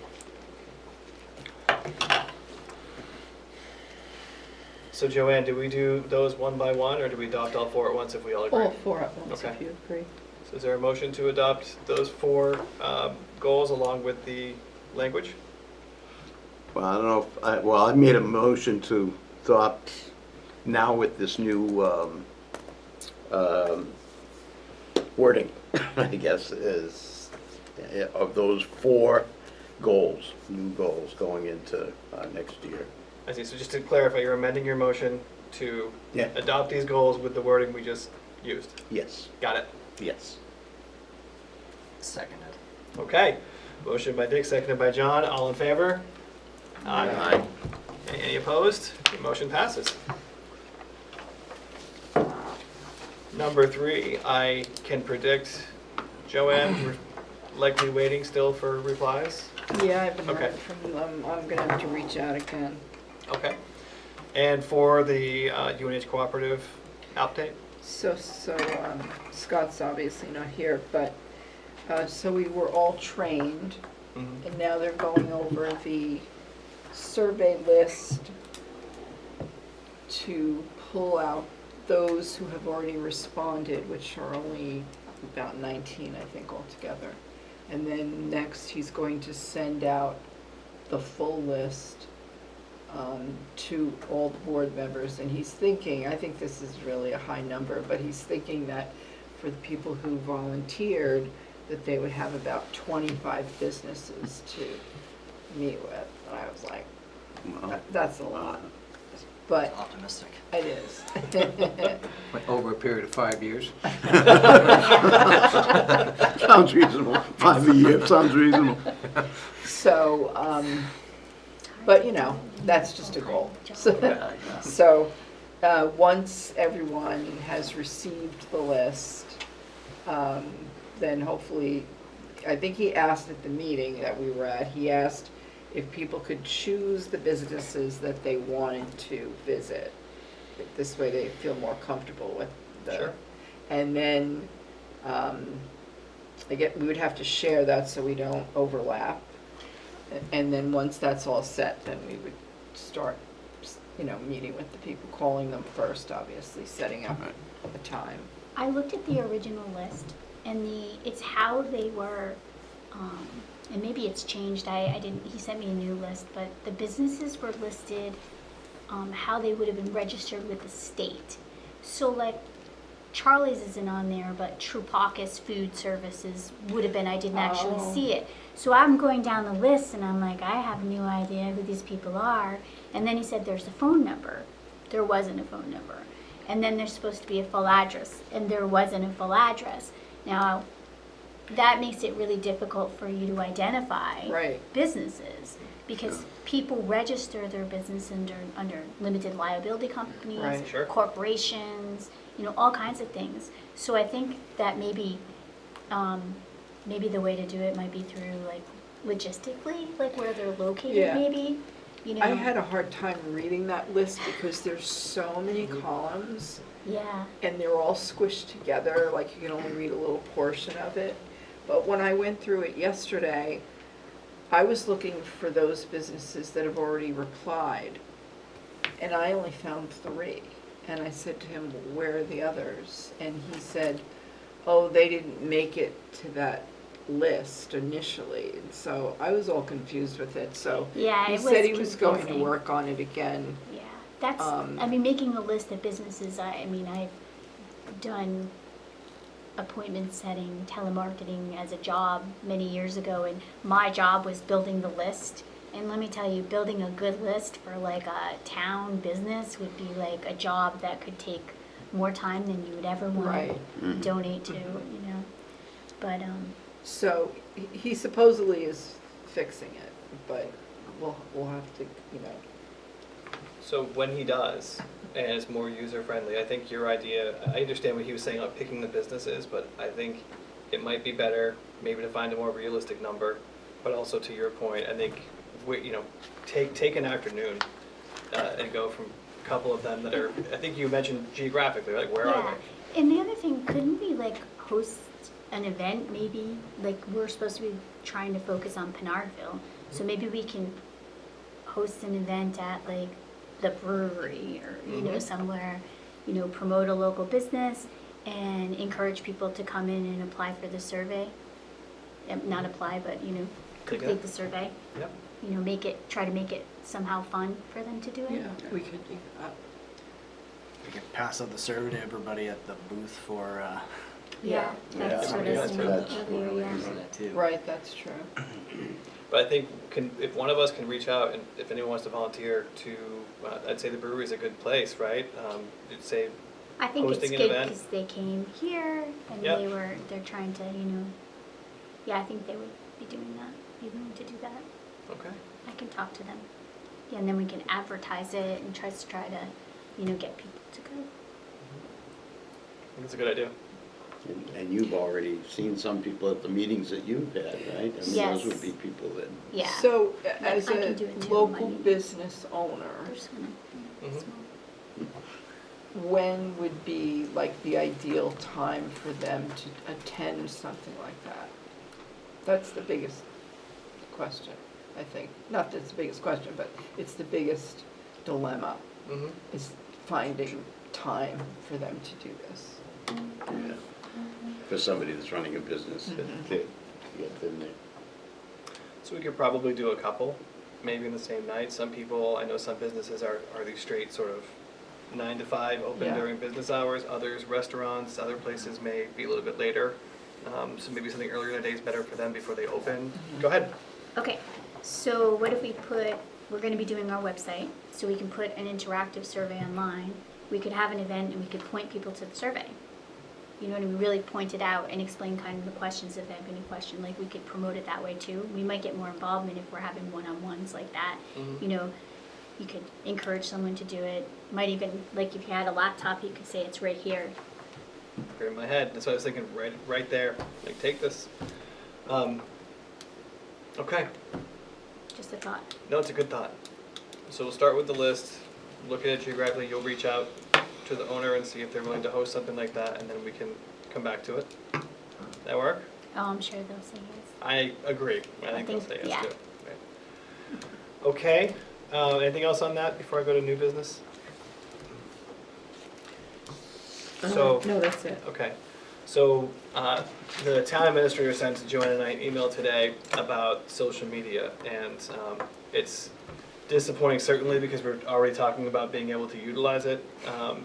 So Joanne, do we do those one by one, or do we adopt all 4 at once if we all agree? All 4 at once, Okay. if you agree. So is there a motion to adopt those 4 goals along with the language? Well, I don't know if, I made a motion to adopt now with this new wording, I guess, is of those 4 goals, new goals going into next year. I see, so just to clarify, you're amending your motion to Yeah. adopt these goals with the wording we just used. Yes, Got it? yes. Seconded. Okay. Motion by Dick, seconded by John. All in favor? Aye. Any opposed? Motion passes. Number 3, I can predict, Joanne, we're likely waiting still for replies? Yeah, I haven't Okay. heard from them. I'm gonna have to reach out again. Okay. And for the UNH cooperative update? So Scott's obviously not here, but, so we were all trained Mhm. and now they're going over the survey list to pull out those who have already responded, which are only about 19, I think, altogether. And then next, he's going to send out the full list to all the board members. And he's thinking, I think this is really a high number, but he's thinking that for the people who volunteered, that they would have about 25 businesses to meet with. And I was like, that's a lot. But Optimistic. it is. Over a period of 5 years. Sounds reasonable. 5 a year, sounds reasonable. So, but you know, that's just a goal. So, once everyone has received the list, then hopefully, I think he asked at the meeting that we were at, he asked if people could choose the businesses that they wanted to visit. This way they feel more comfortable with the. Sure. And then, we would have to share that so we don't overlap. And then once that's all set, then we would start, meeting with the people, calling them first, obviously, setting up a time. I looked at the original list, and it's how they were, and maybe it's changed, he sent me a new list, but the businesses were listed, how they would have been registered with the state. So like, Charlie's isn't on there, but Trupakis Food Services would have been, I didn't actually see it. So I'm going down the list, and I'm like, I have no idea who these people are. And then he said there's a phone number. There wasn't a phone number. And then there's supposed to be a full address, and there wasn't a full address. Now, that makes it really difficult for you to identify businesses, because people register their business under limited liability companies, Sure. corporations, all kinds of things. So I think that maybe the way to do it might be through like logistically, like where they're located, maybe. I had a hard time reading that list because there's so many columns. Yeah. And they're all squished together, like you can only read a little portion of it. But when I went through it yesterday, I was looking for those businesses that have already replied, and I only found 3. And I said to him, where are the others? And he said, oh, they didn't make it to that list initially. And so I was all confused with it. So yeah, he said he was going to work on it again. Yeah, that's, making a list of businesses, I've done appointment setting, telemarketing as a job many years ago, and my job was building the list. And let me tell you, building a good list for like a town business would be like a job that could take more time than you would ever want to donate to, But so he supposedly is fixing it, but we'll have to, So when he does, and it's more user-friendly, I think your idea, I understand what he was saying about picking the businesses, but I think it might be better maybe to find a more realistic number, but also to your point, I think, take an afternoon and go from a couple of them that are, I think you mentioned geographically, like where are they? And the other thing, couldn't we like host an event maybe? Like we're supposed to be trying to focus on Pinardville, so maybe we can host an event at like the brewery or somewhere, promote a local business and encourage people to come in and apply for the survey. Not apply, but complete the survey. Yep. Try to make it somehow fun for them to do it. yeah, we could do that. We could pass out the survey to everybody at the booth for, Yeah, that's what I was saying earlier, yeah. that too. Right, that's true. But I think if one of us can reach out, and if anyone wants to volunteer to, I'd say the brewery is a good place, right? You'd say I think it's hosting an good event. because they came here and Yep. they're trying to, I think they would be doing that, be willing to do that. Okay. I can talk to them. Yeah, and then we can advertise it and try to, get people to go. I think that's a good idea. And you've already seen some people at the meetings that you've had, right? I mean, Yes. those would be people that, Yeah. So as I can a do it too, local I mean. business owner, They're just gonna, Mhm. small. when would be like the ideal time for them to attend something like that? That's the biggest question, I think. Not that it's the biggest question, but it's the biggest dilemma, Mhm. is finding time for them to do this. Yeah. For somebody that's running a business, to get in there. So we could probably do a couple, maybe in the same night. Some people, I know some businesses are these straight sort of 9 to 5 open Yeah. during business hours. Others, restaurants, other places may be a little bit later. So maybe something earlier in the day is better for them before they open. Go ahead. Okay, so what if we put, we're gonna be doing our website, so we can put an interactive survey online. We could have an event and we could point people to the survey. You know, and we really point it out and explain kind of the questions if they have any question, like we could promote it that way too. We might get more involvement if we're having one-on-ones like that. Mhm. You know, you could encourage someone to do it. Might even, like if you had a laptop, you could say it's right here. Right in my head. That's what I was thinking, right there. Like, take this. Okay. Just a thought. No, it's a good thought. So we'll start with the list, look at it geographically, you'll reach out to the owner and see if they're willing to host something like that, and then we can come back to it. That work? Oh, I'm sure they'll say yes. I agree. I think they'll think- say yes yeah. too. Right. Okay, anything else on that before I go to new business? So. No, that's it. Okay, so the town administrator sent Joanne and I an email today about social media, and it's disappointing certainly because we're already talking about being able to utilize it.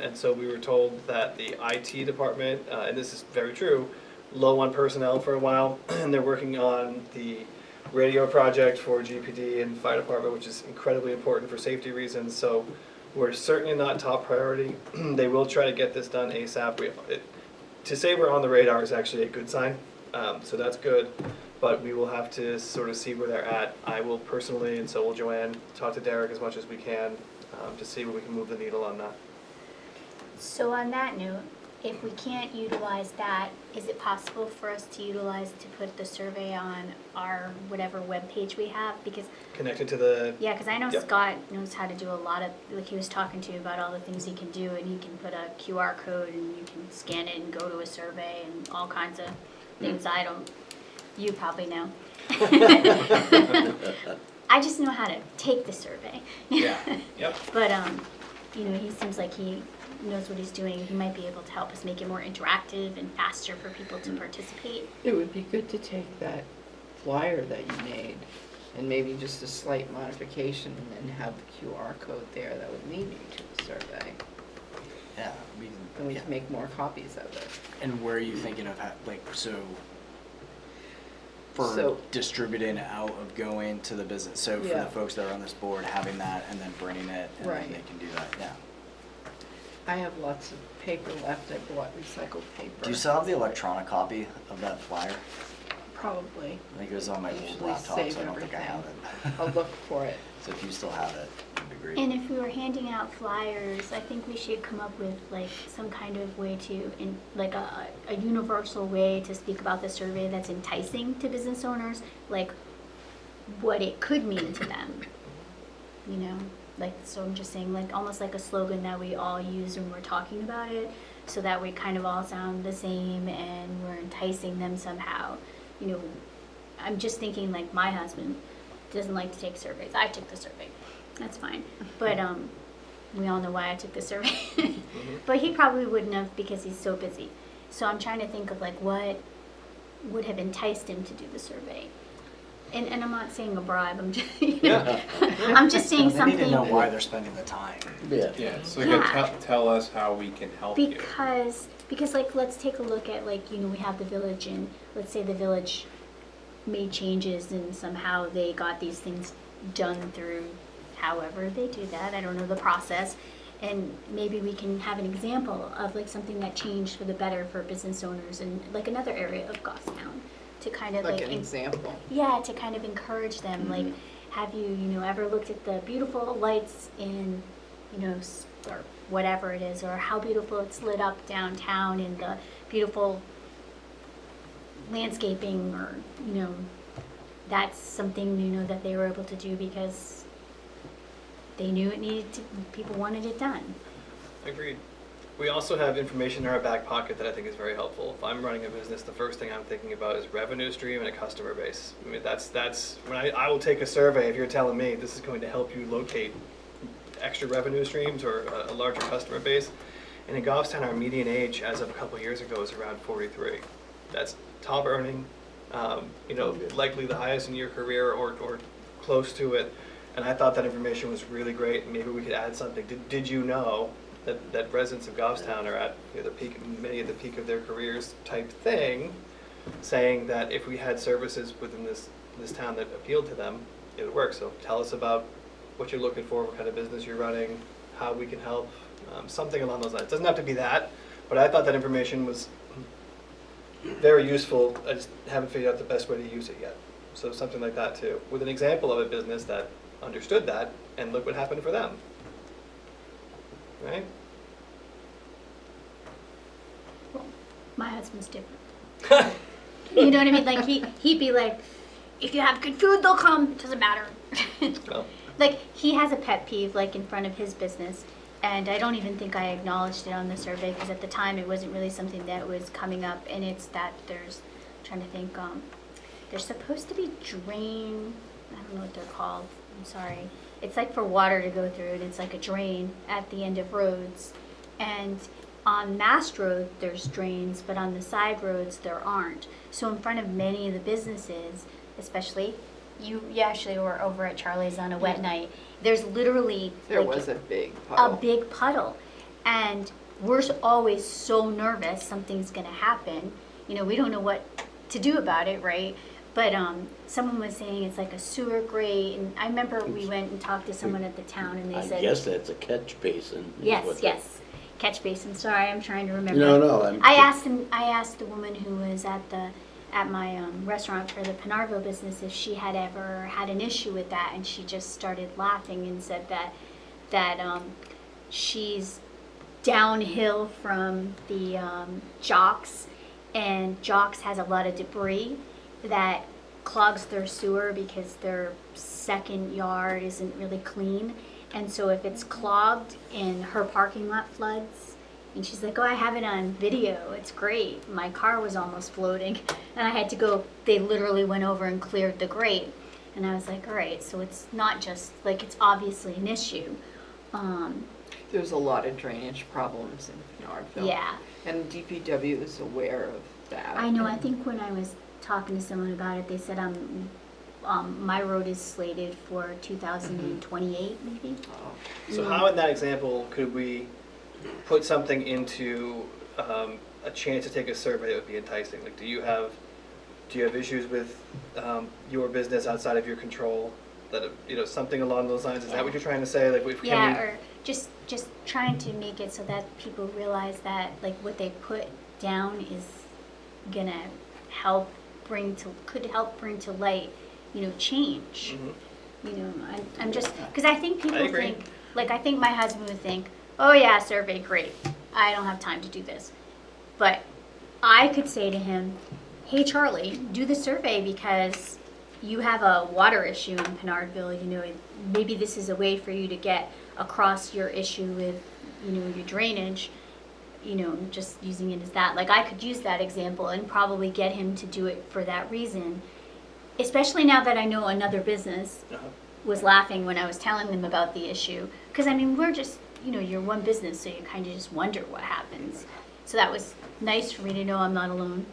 And so we were told that the IT department, and this is very true, low on personnel for a while, and they're working on the radio project for GPD and fire department, which is incredibly important for safety reasons. So we're certainly not top priority. They will try to get this done ASAP. To say we're on the radar is actually a good sign, so that's good. But we will have to sort of see where they're at. I will personally, and so will Joanne, talk to Derek as much as we can to see where we can move the needle on that. So on that note, if we can't utilize that, is it possible for us to utilize to put the survey on our whatever webpage we have? Because, Connected to the, yeah, because I know Yep. Scott knows how to do a lot of, like he was talking to you about all the things he can do, and he can put a QR code and you can scan it and go to a survey and all kinds of things I don't, you probably know. I just know how to take the survey. yeah, yep. But, you know, he seems like he knows what he's doing. He might be able to help us make it more interactive and faster for people to participate. It would be good to take that flyer that you made and maybe just a slight modification and have the QR code there that would lead you to the survey. Yeah, And we yeah. can make more copies of it. And where are you thinking of, so for So- distributing out of going to the business, so for Yeah. the folks that are on this board, having that and then bringing it, and Right. then they can do that, yeah. I have lots of paper left. I bought recycled paper. Do you still have the electronic copy of that flyer? Probably. I think it was on my I old usually laptop, save so I don't think I have it. I'll look for it. So if you still have it, it'd be great. And if we were handing out flyers, I think we should come up with like some kind of way to, like a universal way to speak about the survey that's enticing to business owners, like what it could mean to them, you know? Like, so I'm just saying, like, almost like a slogan that we all use when we're talking about it, so that we kind of all sound the same and we're enticing them somehow. You know, I'm just thinking, like, my husband doesn't like to take surveys. I took the survey. That's fine. But we all know why I took the survey. But he probably wouldn't have because he's so busy. So I'm trying to think of, like, what would have enticed him to do the survey. And I'm not saying a bribe, I'm just, I'm just saying They need to know something, why they're spending the time. Yeah. Yeah, so again, Yeah. tell us how we can help you. because like, let's take a look at, like, you know, we have the village, and let's say the village made changes and somehow they got these things done through however they do that, I don't know the process, and maybe we can have an example of like something that changed for the better for business owners in like another area of Goffstown, to kind of Like like an example. yeah, to kind of encourage them. Like, have you, you know, ever looked at the beautiful lights in, you know, or whatever it is, or how beautiful it's lit up downtown, and the beautiful landscaping, or, you know, that's something, you know, that they were able to do because they knew it needed to, people wanted it done. Agreed. We also have information in our back pocket that I think is very helpful. If I'm running a business, the first thing I'm thinking about is revenue stream and a customer base. I mean, that's when I will take a survey if you're telling me this is going to help you locate extra revenue streams or a larger customer base. And in Goffstown, our median age as of a couple of years ago is around 43. That's top earning, likely the highest in your career or close to it. And I thought that information was really great. Maybe we could add something. Did you know that residents of Goffstown are at the peak, many at the peak of their careers type thing, saying that if we had services within this town that appealed to them, it would work. So tell us about what you're looking for, what kind of business you're running, how we can help, something along those lines. It doesn't have to be that, but I thought that information was very useful. I just haven't figured out the best way to use it yet. So something like that too, with an example of a business that understood that, and look what happened for them. Right? Well, my husband's different. You know what I mean? Like he'd be like, if you have good food, they'll come. It doesn't matter. Well, Like he has a pet peeve like in front of his business, and I don't even think I acknowledged it on the survey because at the time it wasn't really something that was coming up. And it's that there's, I'm trying to think, there's supposed to be drain. I don't know what they're called. I'm sorry. It's like for water to go through, and it's like a drain at the end of roads. And on Mast Road, there's drains, but on the side roads, there aren't. So in front of many of the businesses, especially, you actually were over at Charlie's on a wet night. There's literally There like, was a big a puddle. big puddle. And we're always so nervous something's gonna happen. You know, we don't know what to do about it, right? But someone was saying it's like a sewer grate, and I remember we went and talked to someone at the town, and they I said, guess that's a catch basin. is yes, what yes, catch basin. Sorry, I'm trying to remember. No, I asked the woman who was at my restaurant for the Penarville business if she had ever had an issue with that, and she just started laughing and said that she's downhill from the Jocks, and Jocks has a lot of debris that clogs their sewer because their second yard isn't really clean, and so if it's clogged and her parking lot floods, and she's like, oh, I have it on video, it's great, my car was almost floating, and I had to go, they literally went over and cleared the grate, and I was like, all right, so it's not just, like, it's obviously an issue. There's a lot of drainage problems in Pinardville. Yeah, And DPW is aware of that. I know, I think when I was talking to someone about it, they said my road is slated for 2028 maybe. Oh. so how in that example could we put something into a chance to take a survey that would be enticing? Like, do you have issues with your business outside of your control? That something along those lines. Is that what you're trying to say? Like, if Yeah, or just trying to make it so that people realize that like what they put down is gonna could help bring to light, change. Mhm. I'm just, because I think people agree. think, like, I think my husband would think, oh yeah, survey, great, I don't have time to do this. But I could say to him, hey Charlie, do the survey because you have a water issue in Pinardville, maybe this is a way for you to get across your issue with, your drainage, just using it as that. Like, I could use that example and probably get him to do it for that reason, especially now that I know another business was laughing when I was telling them about the issue. Because, we're just, you're one business, so you kind of just wonder what happens. So that was nice for me to know I'm not alone,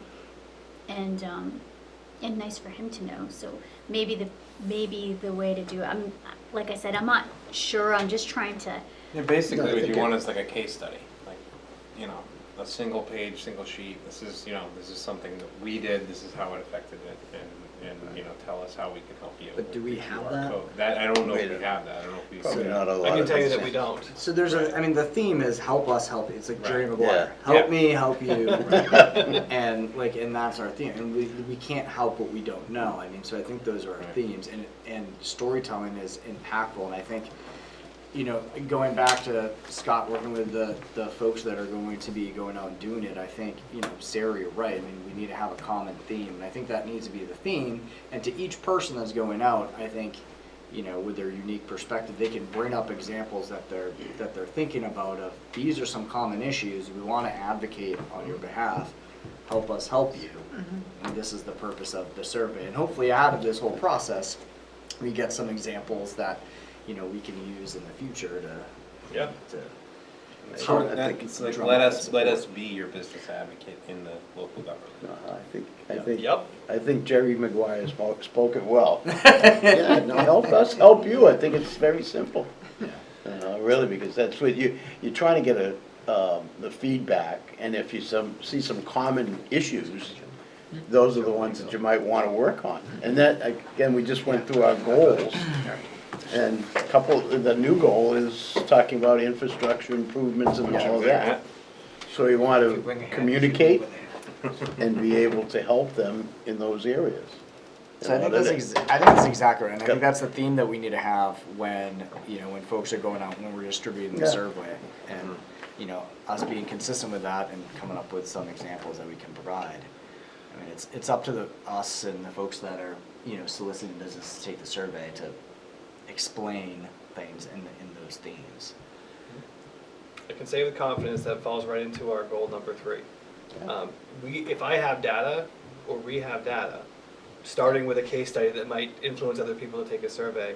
and nice for him to know. So maybe the way to do it, like I said, I'm not sure, I'm just trying to. Yeah, basically No, I what think you want is like a case study, like, a single page, single sheet. This is something that we did, this is how it affected it, and tell us how we can help you. But do we with have QR that? code. That, I don't know if we have that, I don't know if we. Probably not a lot I can of tell you us. that we don't. So there's the theme is help us help you. It's like Jerry Right. Maguire. Yeah. Help Yeah. me, help you. and that's our theme. And we can't help what we don't know. So I think those are our Right. themes, and storytelling is impactful. And I think, going back to Scott working with the folks that are going to be going out and doing it, I think, Sarah, you're right. We need to have a common theme, and I think that needs to be the theme. And to each person that's going out, I think, with their unique perspective, they can bring up examples that they're thinking about of, these are some common issues, we want to advocate on your behalf, help us help you. And this is the purpose of the survey. And hopefully out of this whole process, we get some examples that, we can use in the future Yeah. to So I think it's like, drum let up us that be your business advocate in the local government. No, Yep. I think Jerry Maguire spoke it well. Yeah, no, help us, help you, I think it's very simple. Really, because that's what you're trying to get the feedback, and if you see some common issues, those are the ones that you might want to work on. And that, again, we just went through our goals, and the new goal is talking about infrastructure improvements and all of that. So you want to communicate and be able to help them in those areas. So I think that's exactly right. And I think that's the theme that we need to have when folks are going out, when we're distributing the survey, and us being consistent with that and coming up with some examples that we can provide. I mean, it's up to us and the folks that are soliciting business to take the survey to explain things in those themes. I can say with confidence that falls right into our goal number 3. If I have data, or we have data, starting with a case study that might influence other people to take a survey,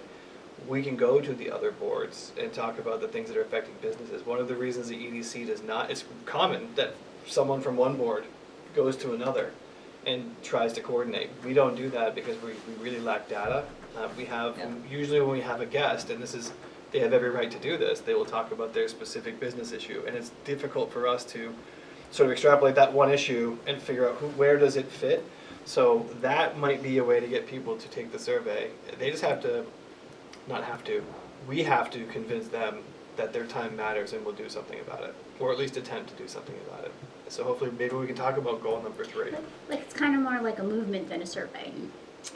we can go to the other boards and talk about the things that are affecting businesses. One of the reasons the EDC does not, it's common that someone from one board goes to another and tries to coordinate. We don't do that because we really lack data. Usually when we have a guest, and they have every right to do this, they will talk about their specific business issue, and it's difficult for us to sort of extrapolate that one issue and figure out where does it fit. So that might be a way to get people to take the survey. They just we have to convince them that their time matters and we'll do something about it, or at least attempt to do something about it. So hopefully maybe we can talk about goal number 3. Like, it's kind of more like a movement than a survey,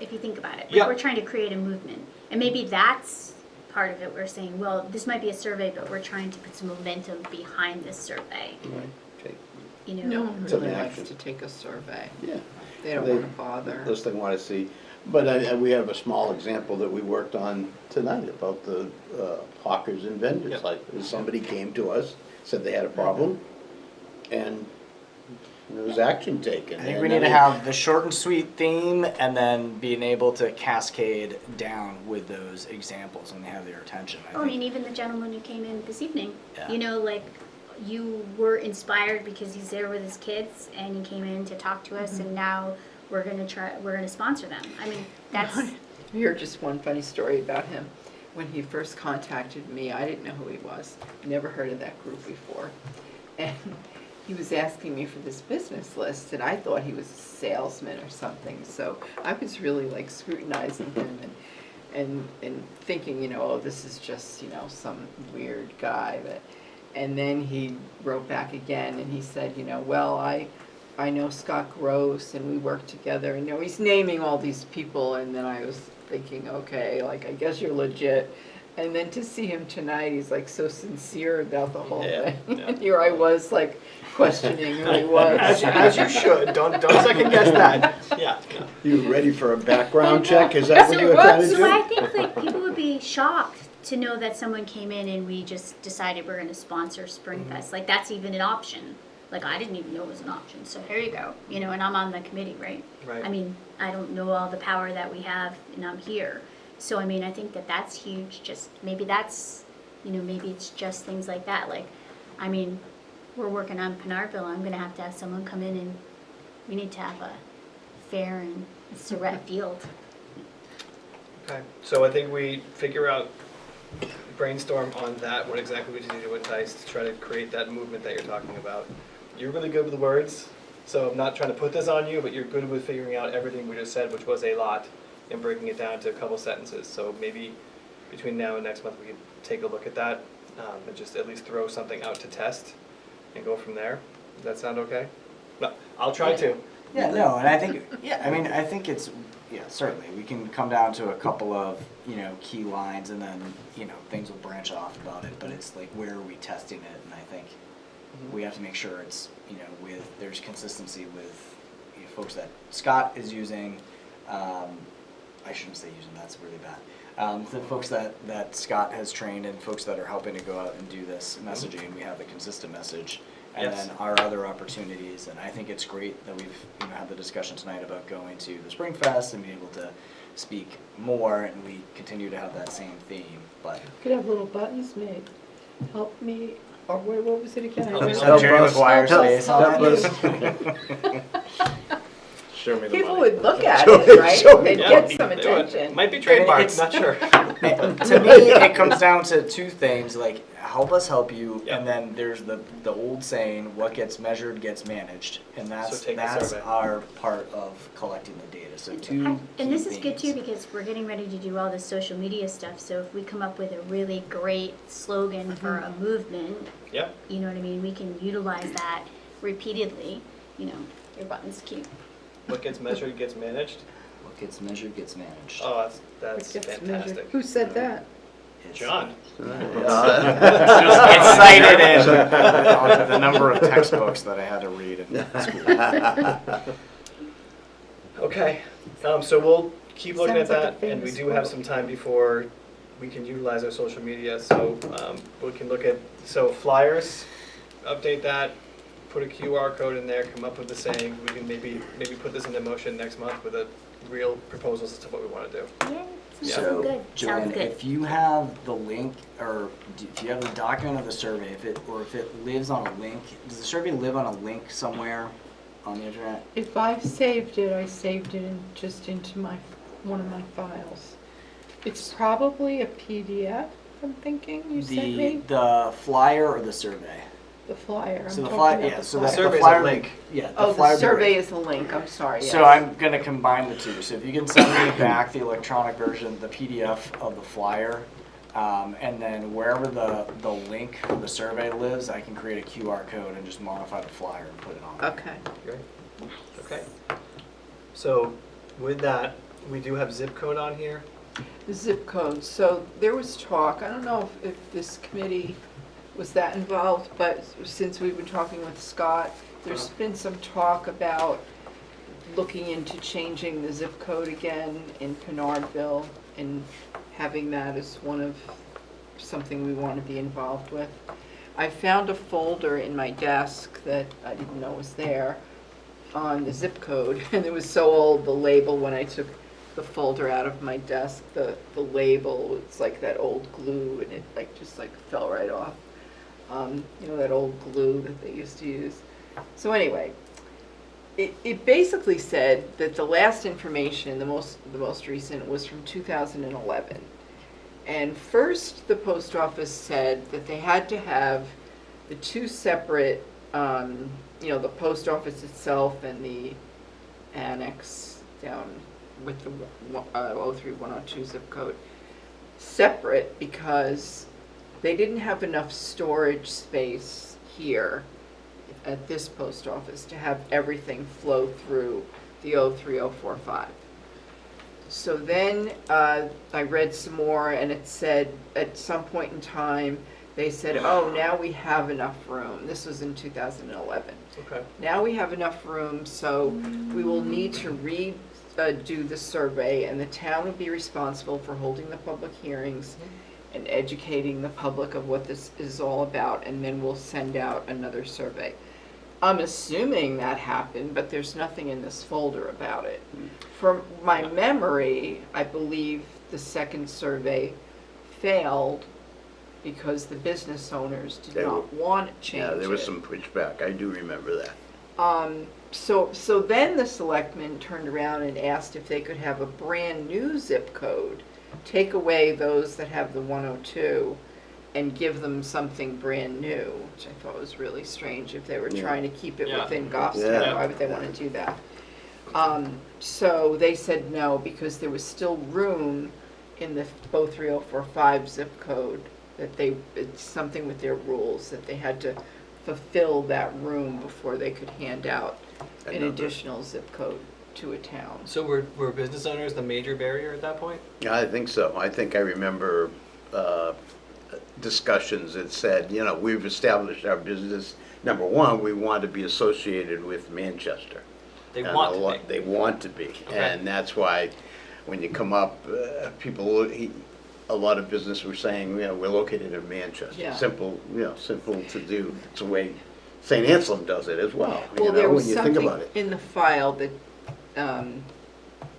if you think about it. Like, Yeah. we're trying to create a movement. And maybe that's part of it. We're saying, well, this might be a survey, but we're trying to put some momentum behind this survey. No one Some really likes action. to take a survey. Yeah. They don't want to bother. Those they want to see. But we have a small example that we worked on tonight about the hawkers and vendors. Yep. Like, somebody came to us, said they had a problem, and there was action taken. I think we need to have the short and sweet theme, and then being able to cascade down with those examples when they have their attention. Oh, and even the gentleman who came in this evening, Yeah. like, you were inspired because he's there with his kids and he came in to talk to us, and now we're gonna sponsor them. I mean, that's, Here's just one funny story about him. When he first contacted me, I didn't know who he was. Never heard of that group before. And he was asking me for this business list, and I thought he was a salesman or something. So I was really like scrutinizing him and thinking, oh, this is just, some weird guy. And then he wrote back again and he said, well, I know Scott Gross and we work together. And he's naming all these people, and then I was thinking, okay, like, I guess you're legit. And then to see him tonight, he's like so sincere about the whole thing. And here I was like questioning who he was. As you should. Don't second guess that. Yeah. No. You ready for a background check? Is that what you were Yes, trying to so do? I think like people would be shocked to know that someone came in and we just decided we're gonna sponsor Springfest. Like, that's even an option. Like, I didn't even know it was an option, so here you go. And I'm on the committee, right? Right. I mean, I don't know all the power that we have, and I'm here. So, I mean, I think that that's huge. Just maybe that's, maybe it's just things like that. Like, I mean, we're working on Pinardville. I'm gonna have to have someone come in, and we need to have a fair and Surratt Field. Okay, so I think we figure out, brainstorm on that, what exactly we need to entice to try to create that movement that you're talking about. You're really good with the words, so I'm not trying to put this on you, but you're good with figuring out everything we just said, which was a lot, and breaking it down to a couple sentences. So maybe between now and next month, we could take a look at that, and just at least throw something out to test and go from there. Does that sound okay? No, I'll try to. Yeah, no, and I think, I think it's, certainly, we can come down to a couple of, key lines, and then, things will branch off about it, but it's like, where are we testing it? And I think we have to make sure it's, there's consistency with folks that Scott is using, I shouldn't say using, that's really bad. The folks that Scott has trained and folks that are helping to go out and do this messaging, we have a consistent message. And Yes. then our other opportunities, and I think it's great that we've had the discussion tonight about going to the Spring Fest and being able to speak more, and we continue to have that same theme, but. Could have little buttons made. Help me, or what was it again? Help me Have Jerry us. Maguire's Help face on us. it. Show me the People money. would look at Show it, me- right? show me. They'd Yeah, get some they would. attention. Might be trademarked, it's- not sure. To me, it comes down to two things, like, help us help you, Yeah. and then there's the old saying, what gets measured gets managed, and So take the survey. our part of collecting the data, so two And key this is good too, themes. because we're getting ready to do all this social media stuff, so if we come up with a really great slogan for a movement, Yep. you know what I mean, we can utilize that repeatedly, your button's cute. What gets measured gets managed. What gets measured gets managed. Oh, that's It gets measured. fantastic. Who said that? It's- John. It's cited in the number of textbooks that I had to read in school. Okay, so we'll keep looking at Sounds like a that, and we famous do have quote. some time before we can utilize our social media, so we can look at, so flyers, update that, put a QR code in there, come up with the saying, we can maybe put this into motion next month with a real proposals as to what we want to do. Yeah, Yeah. sounds So, good, sounds Joanne, good. if you have the link, or if you have the document of the survey, if it lives on a link, does the survey live on a link somewhere on the internet? If I've saved it, I saved it just into one of my files. It's probably a PDF, I'm thinking, you sent me? The flyer or the survey? The flyer. So I'm the talking flyer, about yeah, so flyer. the survey's a flyer link. Yeah, Oh, flyer the would be survey great. is the link, I'm sorry, yes. So I'm gonna combine the two. So if you can send me back the electronic version, the PDF of the flyer, and then wherever the link for the survey lives, I can create a QR code and just modify the flyer and put it on. Okay. Great. Okay. So with that, we do have zip code on here. The zip code, so there was talk, I don't know if this committee was that involved, but since we've been talking with Scott, there's been some talk about looking into changing the zip code again in Pinardville and having that as something we want to be involved with. I found a folder in my desk that I didn't know was there on the zip code, and it was so old, the label, when I took the folder out of my desk, the label, it's like that old glue, and it just fell right off. That old glue that they used to use. So anyway, it basically said that the last information, the most recent, was from 2011. And first, the post office said that they had to have the two separate, the post office itself and the annex down with the 03102 zip code separate, because they didn't have enough storage space here at this post office to have everything flow through the 03045. So then I read some more, and it said at some point in time, they said, oh, now we have enough room. This was in 2011. Okay. Now we have enough room, so we will need to do the survey, and the town will be responsible for holding the public hearings and educating the public of what this is all about, and then we'll send out another survey. I'm assuming that happened, but there's nothing in this folder about it. From my memory, I believe the second survey failed because the business owners did They not want to change it. Yeah, there was some pushback, I do remember that. So then the selectmen turned around and asked if they could have a brand new zip code, take away those that have the 102 and give them something brand new, which I thought was really strange. If they were Yeah. trying to keep it Yeah. within Goffstown, Yeah. why would they want to do that? So they said no, because there was still room in the 03045 zip code, that it's something with their rules, that they had to fulfill that room before they could hand out an Another. additional zip code to a town. So were business owners the major barrier at that point? Yeah, I think so. I think I remember discussions that said, we've established our business. Number one, we want to be associated with Manchester. They And want a to lot- be. They want to be, Okay. and that's why when you come up, people, a lot of business were saying, you know, we're located in Manchester. Yeah. Simple, you know, simple to do. It's the way St. Anselm does it as well, you Well, there know, was when you think something about it. in the file that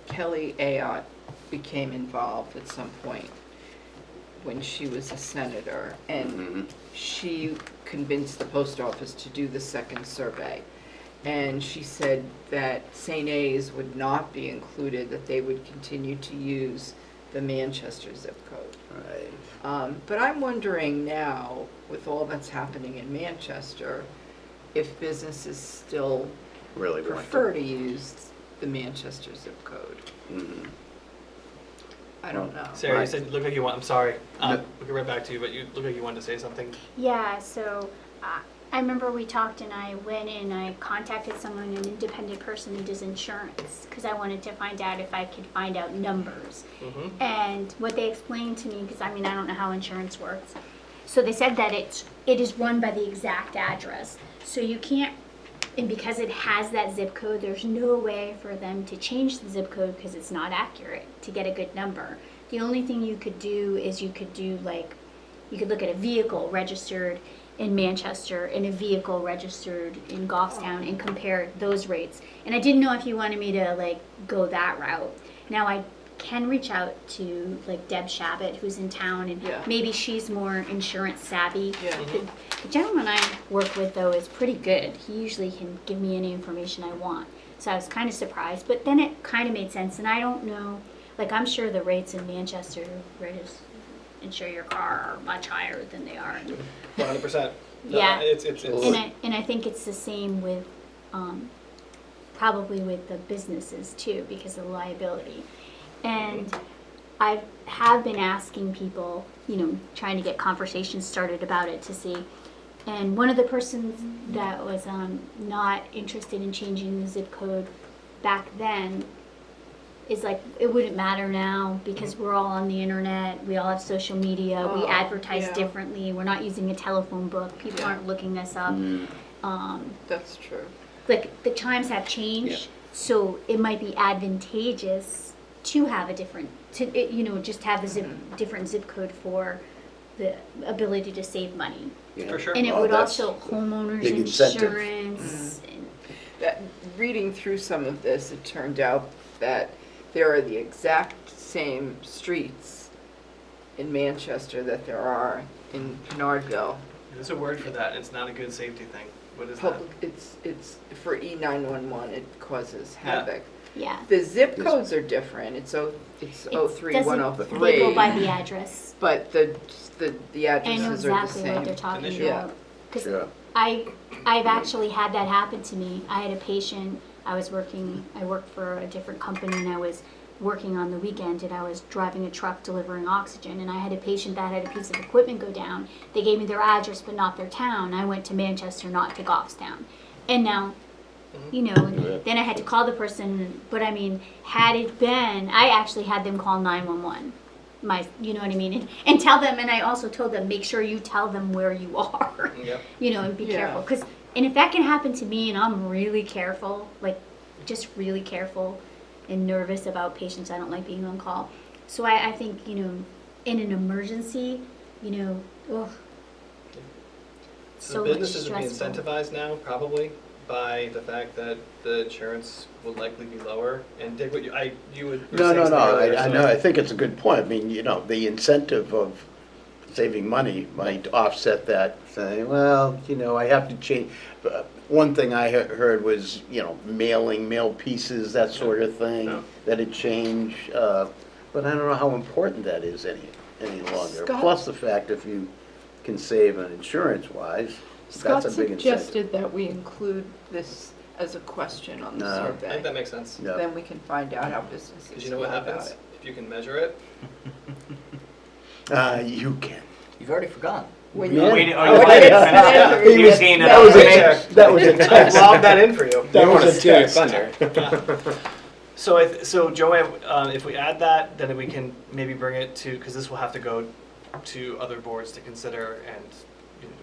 Kelly Ayotte became involved at some point when she was a senator, and Mhm. she convinced the post office to do the second survey. And she said that St. A's would not be included, that they would continue to use the Manchester zip code. Right. But I'm wondering now, with all that's happening in Manchester, if businesses still Really want to. prefer to use the Manchester zip code. Mhm. I don't know. Sarah, you Right. said, look like you want, I'm sorry, No. we'll get right back to you, but you look like you wanted to say something. Yeah, so I remember we talked and I went and I contacted someone, an independent person who does insurance, because I wanted to find out if I could find out numbers. Mm-hmm. And what they explained to me, because I mean, I don't know how insurance works. So they said that it is run by the exact address. So you can't, and because it has that zip code, there's no way for them to change the zip code because it's not accurate to get a good number. The only thing you could do is you could look at a vehicle registered in Manchester and a vehicle registered in Goffstown and compare those rates. And I didn't know if you wanted me to like go that route. Now I can reach out to like Deb Shabbat, who's in town, and Yeah. maybe she's more insurance savvy. Yeah. The gentleman I work with though is pretty good. He usually can give me any information I want. So I was kind of surprised, but then it kind of made sense. And I don't know, like I'm sure the rates in Manchester where to insure your car are much higher than they are in 100%. No, Yeah. It's, and I think it's the same with, probably with the businesses too, because of the liability. And I have been asking people, you know, trying to get conversations started about it to see. And one of the persons that was not interested in changing the zip code back then is like, it wouldn't matter now because we're all on the internet, we all have social media, we Oh, advertise yeah. differently, we're not using a telephone book, people Yeah. aren't looking us up. That's true. Like the times have changed, so it might be advantageous to have a different, just have a different zip code for the ability to save money. Yeah. For sure. And it Oh, would that's also homeowners big incentive. insurance. And Reading through some of this, it turned out that there are the exact same streets in Manchester that there are in Pinardville. There's a word for that, and it's not a good safety thing. What is Public, it's for E911, it causes Yeah. havoc. yeah. The zip This- codes are different, it's It 03103. They go by the address. But the I know addresses are the exactly what they're same. talking Initial. about. 'Cause Sure. I've actually had that happen to me. I had a patient, I worked for a different company and I was working on the weekend and I was driving a truck delivering oxygen and I had a patient that had a piece of equipment go down. They gave me their address but not their town. I went to Manchester, not to Goffstown. And now, then I had to call the person, but I mean, had it been, I actually had them call 911. You know what I mean? And tell them, and I also told them, make sure you tell them where you are. Yep. And be Yeah. careful. And if that can happen to me and I'm really careful, like just really careful and nervous about patients, I don't like being on call. So I think, in an emergency, ugh. So So the much businesses would be stressful. incentivized now, probably, by the fact that the insurance will likely be lower. And Dick, you would. were No, saying no, no, something earlier, I so- know, I think it's a good point. I mean, the incentive of saving money might offset that, saying, well, I have to change. One thing I heard was, mail pieces, that sort of thing, Yeah. that'd change, but I don't know how important that is any longer. Scott- Plus the fact if you can save on insurance-wise, Scott that's a big incentive. suggested that we include this as a question on the No. I think survey. that makes sense. Yeah. Then we can find out how businesses Because you know what feel about happens? it. If you can measure it, You can. You've already forgotten. When Yeah. Wait, Oh, you wait, wanted to yeah. finish? He was getting it That up was for a me. test. That was a I test. logged that in for you. That was a Steal your test. thunder. So Joanne, if we add that, then we can maybe bring it to, because this will have to go to other boards to consider and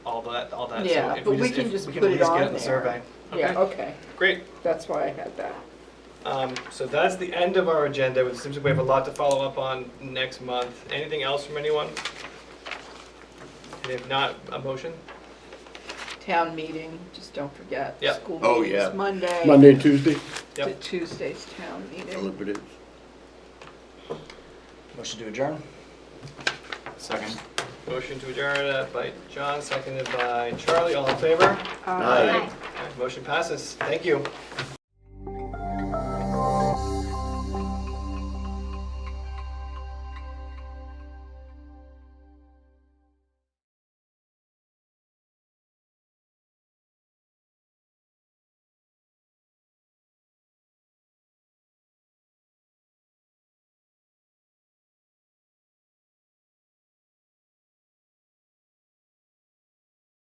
all that. Yeah, So if but we can if just we put it at least on get it in the there. survey. Yeah, Okay. okay, Great. that's why I had that. So that's the end of our agenda. It seems like we have a lot to follow up on next month. Anything else from anyone? And if not, a motion? Town meeting, just don't forget. Yep. School Oh, meeting is yeah. Monday. Monday and Tuesday? To Yep. Tuesday's town meeting. Deliberative. Motion to adjourn? Second. Motion to adjourn by John, seconded by Charlie. All in favor? Aye. Motion passes. Thank you.